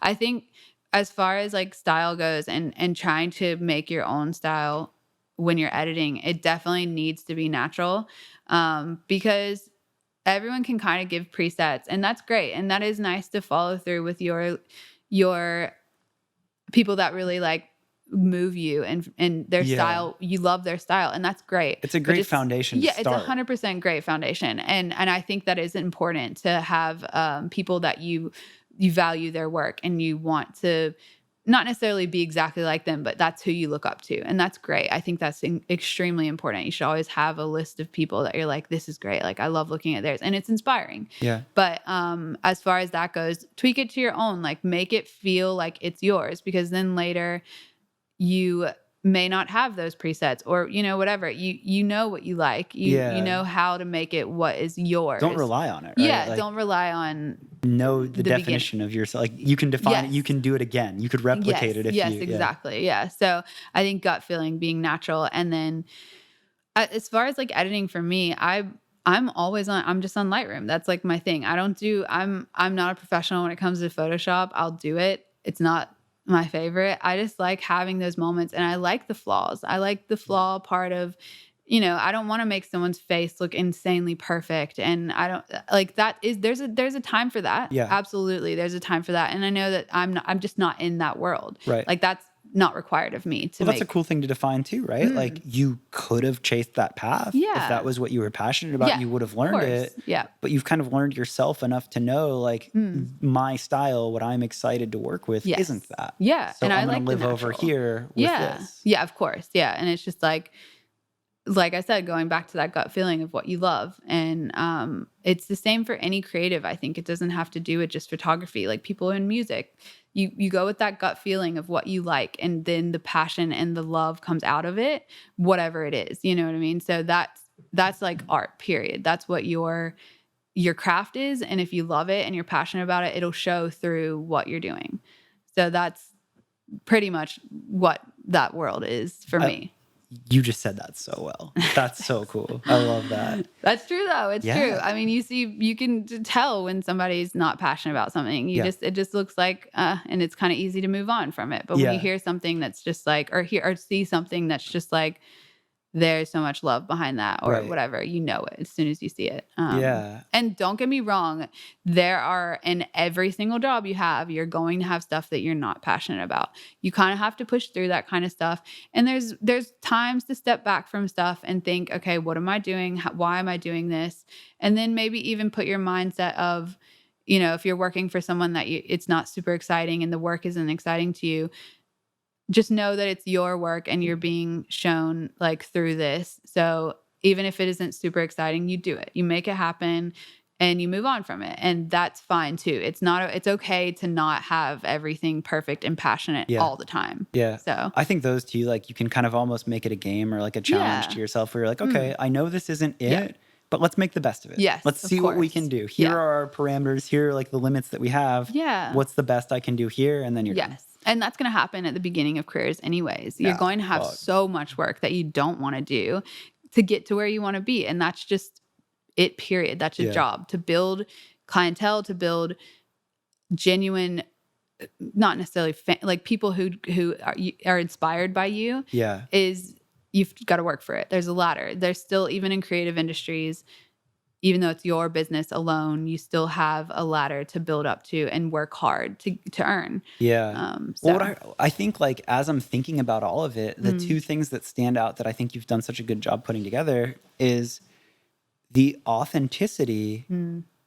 I think as far as like style goes and trying to make your own style when you're editing, it definitely needs to be natural, because everyone can kind of give presets, and that's great. And that is nice to follow through with your people that really like move you and their style. You love their style, and that's great. It's a great foundation. Yeah, it's 100% great foundation. And I think that is important to have people that you value their work and you want to not necessarily be exactly like them, but that's who you look up to. And that's great. I think that's extremely important. You should always have a list of people that you're like, this is great. Like, I love looking at theirs, and it's inspiring. Yeah. But as far as that goes, tweak it to your own, like make it feel like it's yours, because then later you may not have those presets or, whatever. You know what you like. You know how to make it what is yours. Don't rely on it. Right? Yeah. Like, don't rely on know the definition of yourself. Like you can define it. You can do it again. You could replicate it if you. Yes, exactly. Yeah. So I think gut feeling, being natural. And then as far as like editing for me, I'm just on Lightroom. That's like my thing. I'm not a professional when it comes to Photoshop. I'll do it. It's not my favorite. I just like having those moments, and I like the flaws. I like the flaw part of, I don't want to make someone's face look insanely perfect, and I don't like that. There's a time for that. Yeah, absolutely. There's a time for that, and I know that I'm just not in that world. Right. Like that's not required of me to. Well, that's a cool thing to define too, right? Like you could have chased that path. Yeah. If that was what you were passionate about, you would have learned it. Yeah. But you've kind of learned yourself enough to know, like, my style, what I'm excited to work with, isn't that. Yeah. So and I'm going to live over here with this. Yeah, of course. Yeah. And it's just like I said, going back to that gut feeling of what you love. And it's the same for any creative. I think it doesn't have to do with just photography. Like people in music, you go with that gut feeling of what you like, and then the passion and the love comes out of it, whatever it is. You know what I mean? So that's like art, period. That's what your craft is. And if you love it and you're passionate about it, it'll show through what you're doing. So that's pretty much what that world is for me. You just said that so well. That's so cool. I love that. That's true though. It's true. I mean, you can tell when somebody's not passionate about something. It just looks like, and it's kind of easy to move on from it. But when you hear something that's just like, or see something that's just like, there's so much love behind that or whatever, you know it as soon as you see it. And don't get me wrong, there are, in every single job you have, you're going to have stuff that you're not passionate about. You kind of have to push through that kind of stuff. And there's times to step back from stuff and think, okay, what am I doing? Why am I doing this? And then maybe even put your mindset of, if you're working for someone that it's not super exciting and the work isn't exciting to you, just know that it's your work and you're being shown like through this. So even if it isn't super exciting, you do it, you make it happen, and you move on from it. And that's fine too. It's okay to not have everything perfect and passionate all the time. Yeah. So I think those two, like you can kind of almost make it a game or like a challenge to yourself where you're like, okay, I know this isn't it, but let's make the best of it. Yes. Let's see what we can do. Here are our parameters. Here are like the limits that we have. Yeah. What's the best I can do here? And then you're done. And that's going to happen at the beginning of careers anyways. You're going to have so much work that you don't want to do. to get to where you want to be. And that's just it, period. That's your job, to build clientele, to build genuine, not necessarily like people who are inspired by you. Is you've got to work for it. There's a ladder. There's still, even in creative industries, even though it's your business alone, you still have a ladder to build up to and work hard to earn. Well, I think, like, as I'm thinking about all of it, the two things that stand out that I think you've done such a good job putting together is the authenticity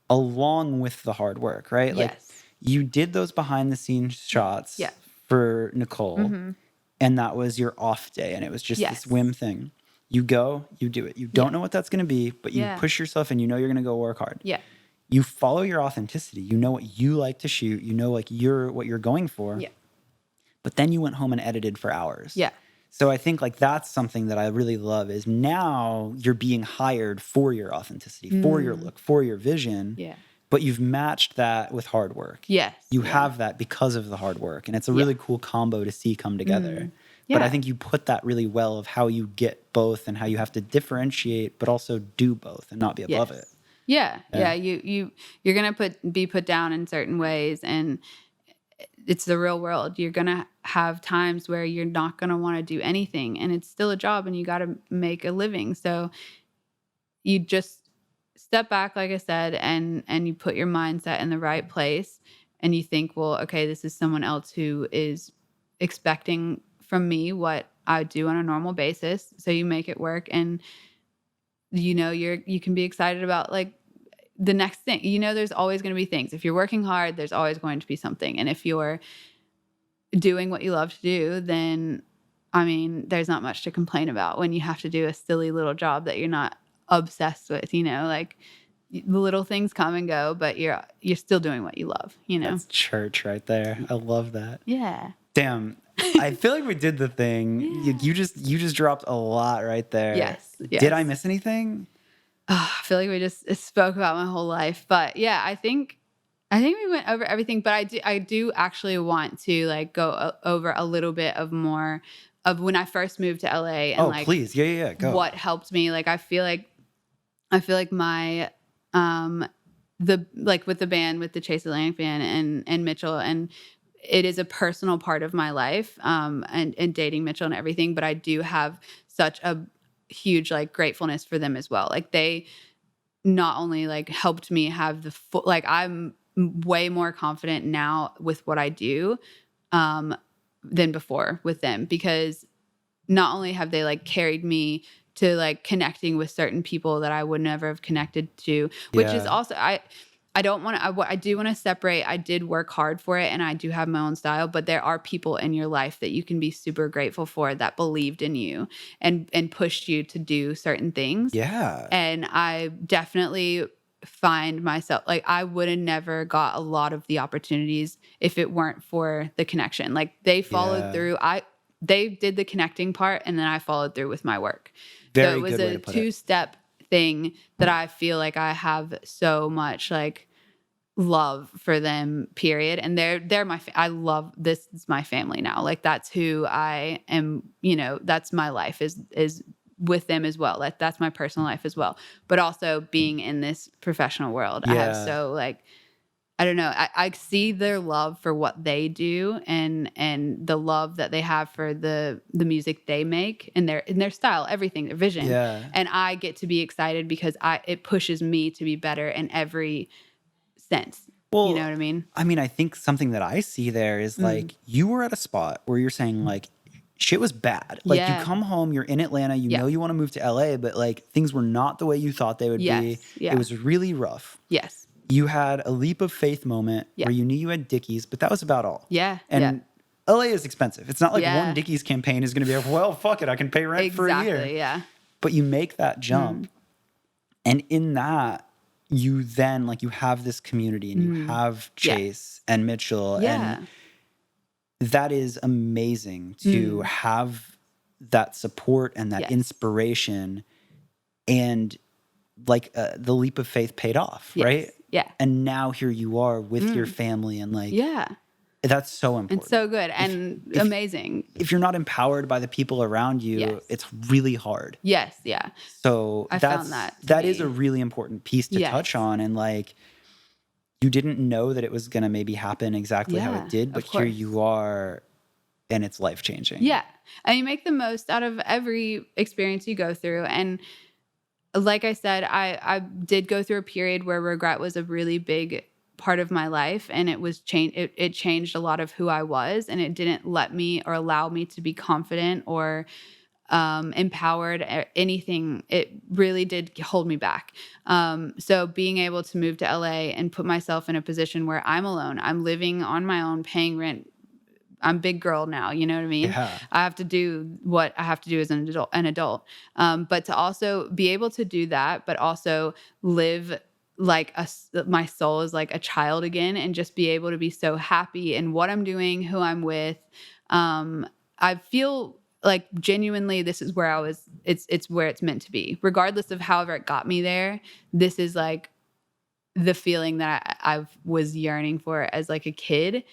along with the hard work, right? Like, you did those behind the scenes shots for Nicole, and that was your off day, and it was just this whim thing. You go, you do it. You don't know what that's going to be, but you push yourself and you know you're going to go work hard. You follow your authenticity. You know what you like to shoot. You know, like, what you're going for. But then you went home and edited for hours. So I think, like, that's something that I really love, is now you're being hired for your authenticity, for your look, for your vision. But you've matched that with hard work. You have that because of the hard work. And it's a really cool combo to see come together. But I think you put that really well, of how you get both and how you have to differentiate, but also do both and not be above it. You're gonna be put down in certain ways, and it's the real world. You're gonna have times where you're not gonna want to do anything, and it's still a job, and you got to make a living. So you just step back, like I said, and you put your mindset in the right place, and you think, well, okay, this is someone else who is expecting from me what I do on a normal basis. So you make it work, and you know, you can be excited about, like, the next thing. You know, there's always going to be things. If you're working hard, there's always going to be something. And if you're doing what you love to do, then, I mean, there's not much to complain about when you have to do a silly little job that you're not obsessed with, you know, like, the little things come and go, but you're still doing what you love, you know? That's church right there. I love that. Yeah. Damn. I feel like we did the thing. You just dropped a lot right there. Yes. Did I miss anything? Oh, I feel like we just spoke about my whole life, but yeah, I think we went over everything. But I do actually want to, like, go over a little bit of more of when I first moved to LA, and like, please, go. What helped me? Like, I feel like my with the band, with the Chase Atlantic band and Mitchell, and it is a personal part of my life, and dating Mitchell and everything. But I do have such a huge, like, gratefulness for them as well. Like, they not only, like, helped me have the full, like, I'm way more confident now with what I do than before with them, because not only have they, like, carried me to, like, connecting with certain people that I would never have connected to, which is also, I don't want to, I do want to separate. I did work hard for it, and I do have my own style, but there are people in your life that you can be super grateful for, that believed in you and pushed you to do certain things. And I definitely find myself, like, I would have never got a lot of the opportunities if it weren't for the connection. Like, they followed through. They did the connecting part, and then I followed through with my work. So it was a two-step thing that I feel like I have so much, like, love for them, period. And they're my I love, this is my family now. Like, that's who I am, you know, that's my life is with them as well. Like, that's my personal life as well. But also being in this professional world, I have so, like, I don't know. I see their love for what they do, and the love that they have for the music they make, and their style, everything, their vision. And I get to be excited because it pushes me to be better in every sense. Well, you know what I mean? I mean, I think something that I see there is, like, you were at a spot where you're saying, like, shit was bad. Like, you come home, you're in Atlanta, you know you want to move to LA, but, like, things were not the way you thought they would be. It was really rough. You had a leap of faith moment where you knew you had Dickies, but that was about all. And LA is expensive. It's not like one Dickies campaign is going to be like, well, fuck it, I can pay rent for a year. But you make that jump. And in that, you then, like, you have this community, and you have Chase and Mitchell. And that is amazing to have that support and that inspiration. And, like, the leap of faith paid off, right? And now here you are with your family, and, like, That's so important. It's so good and amazing. If you're not empowered by the people around you, Yes. it's really hard. Yes. Yeah. So I found that to that be- is a really important piece to Yes. touch on. And like, you didn't know that it was going to maybe happen exactly how Yeah, it did, of but here course. you are, and it's life changing. Yeah. And you make the most out of every experience you go through. And like I said, I did go through a period where regret was a really big part of my life, and it changed a lot of who I was, and it didn't let me or allow me to be confident or empowered or anything. It really did hold me back. So being able to move to LA and put myself in a position where I'm alone, I'm living on my own, paying rent. I'm big girl now, you know what I mean? Yeah. I have to do what I have to do as an adult. But to also be able to do that, but also live like my soul is like a child again, and just be able to be so happy in what I'm doing, who I'm with. I feel like genuinely this is where I was, it's where it's meant to be. Regardless of however it got me there, this is like the feeling that I was yearning for as like a kid.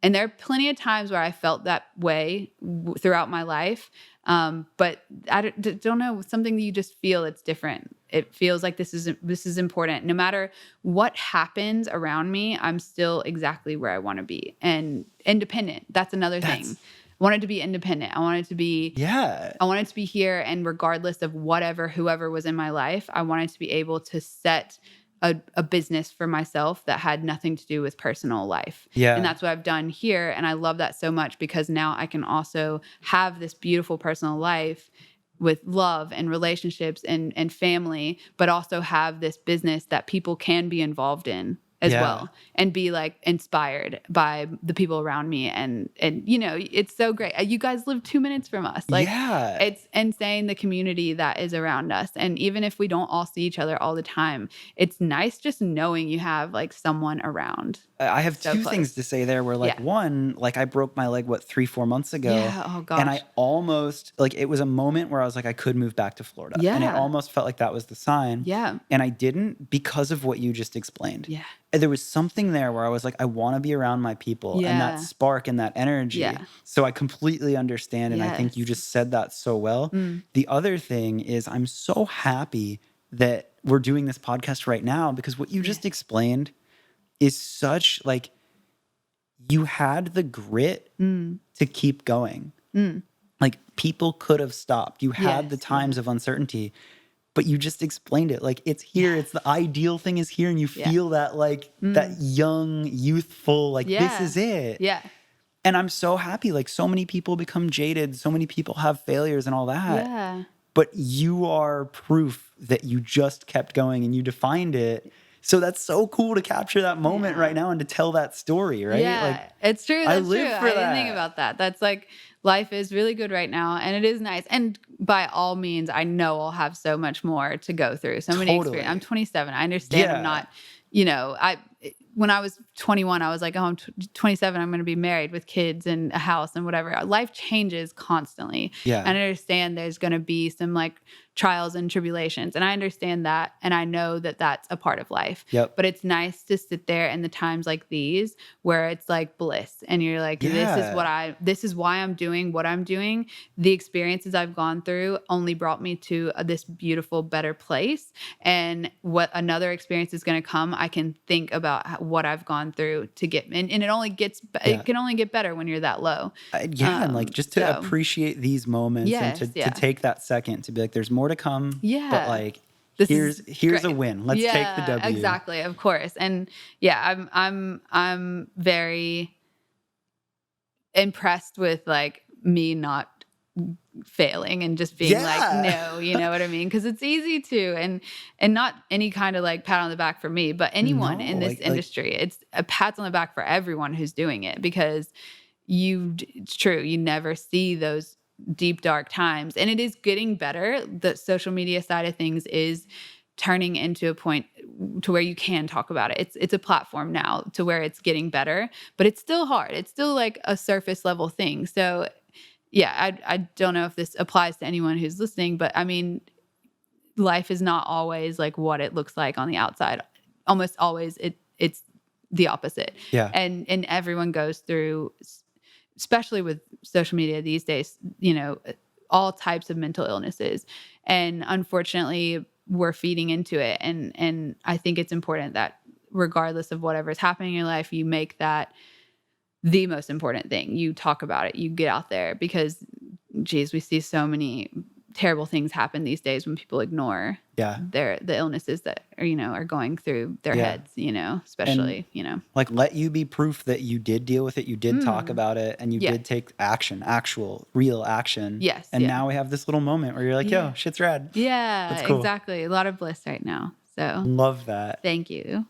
And there are plenty of times where I felt that way throughout my life. But I don't know, something that you just feel it's different. It feels like this is important. No matter what happens around me, I'm still exactly where I want to be and independent. That's another thing. I wanted to be independent. I wanted to be here. And regardless of whoever was in my life, I wanted to be able to set a business for myself that had nothing to do with personal life. Yeah. And that's what I've done here. And I love that so much because now I can also have this beautiful personal life with love and relationships and family, but also have this business that people can be involved in as well and be like inspired by the people around me. And you know, it's so great. You guys live 2 minutes from us. Like it's insane, the community that is around us. And even if we don't all see each other all the time, it's nice just knowing you have like someone around. I have So two close. things to say there where like one, like I broke my leg, 3-4 months ago. Yeah. Oh gosh. And I almost like, it was a moment where I was like, I could move back to Florida. Yeah. And it almost felt like that was the sign. Yeah. And I didn't because of what you just explained. Yeah. And there was something there where I was like, I want to be around my people and that spark and that energy. Yeah. So I completely understand. And I think you just said that so well. The other thing is I'm so happy that we're doing this podcast right now because what you just explained is such like, you had the grit to keep going. Like people could have stopped. You had the times of uncertainty, but you just explained it. Like it's here. It's the ideal thing is here. And you feel that like that young, youthful, like this is it. Yeah. And I'm so happy. Like so many people become jaded. So many people have failures and all that. Yeah. But you are proof that you just kept going and you defined it. So that's so cool to capture that moment right now and to tell that story, right? Yeah, like, it's true. That's live true. for I didn't that. think about that. That's like life is really good right now and it is nice. And by all means, I know I'll have so much more to go through. So many experiences. I'm 27. I understand I'm not, you know, when I was 21, I was like, oh, I'm 27. I'm going to be married with kids and a house and whatever. Life changes constantly. Yeah. And I understand there's going to be some like trials and tribulations. And I understand that. And I know that that's a part of life. Yep. But it's nice to sit there in the times like these where it's like bliss. And you're like, this is why I'm doing what I'm doing. The experiences I've gone through only brought me to this beautiful, better place. And what another experience is going to come, I can think about what I've gone through to get, and it only gets, it can only get better when you're that low. And like just to appreciate these moments and to take that second to be like, there's more to come. Yeah. But like, here's a win. Let's take the W. Exactly. Of course. And I'm very impressed with like me not failing and just being like, no, you know what I mean? Because it's easy to, and not any kind of like pat on the back for me, but anyone in this industry, it's a pat on the back for everyone who's doing it because it's true. You never see those deep, dark times. And it is getting better. The social media side of things is turning into a point to where you can talk about it. It's a platform now to where it's getting better, but it's still hard. It's still like a surface level thing. So yeah, I don't know if this applies to anyone who's listening, but I mean, life is not always like what it looks like on the outside. Almost always it's the opposite. Yeah. And everyone goes through, especially with social media these days, all types of mental illnesses. And unfortunately, we're feeding into it. And I think it's important that regardless of whatever's happening in your life, you make that the most important thing. You talk about it, you get out there, because geez, we see so many terrible things happen these days when people ignore the illnesses that are going through their heads, especially, like, let you be proof that you did deal with it, you did talk about it, and you did take action, actual real action. Yes. And now we have this little moment where you're like, yo, shit's rad. Yeah, That's cool. Exactly. A lot of bliss right now. So love that. thank you.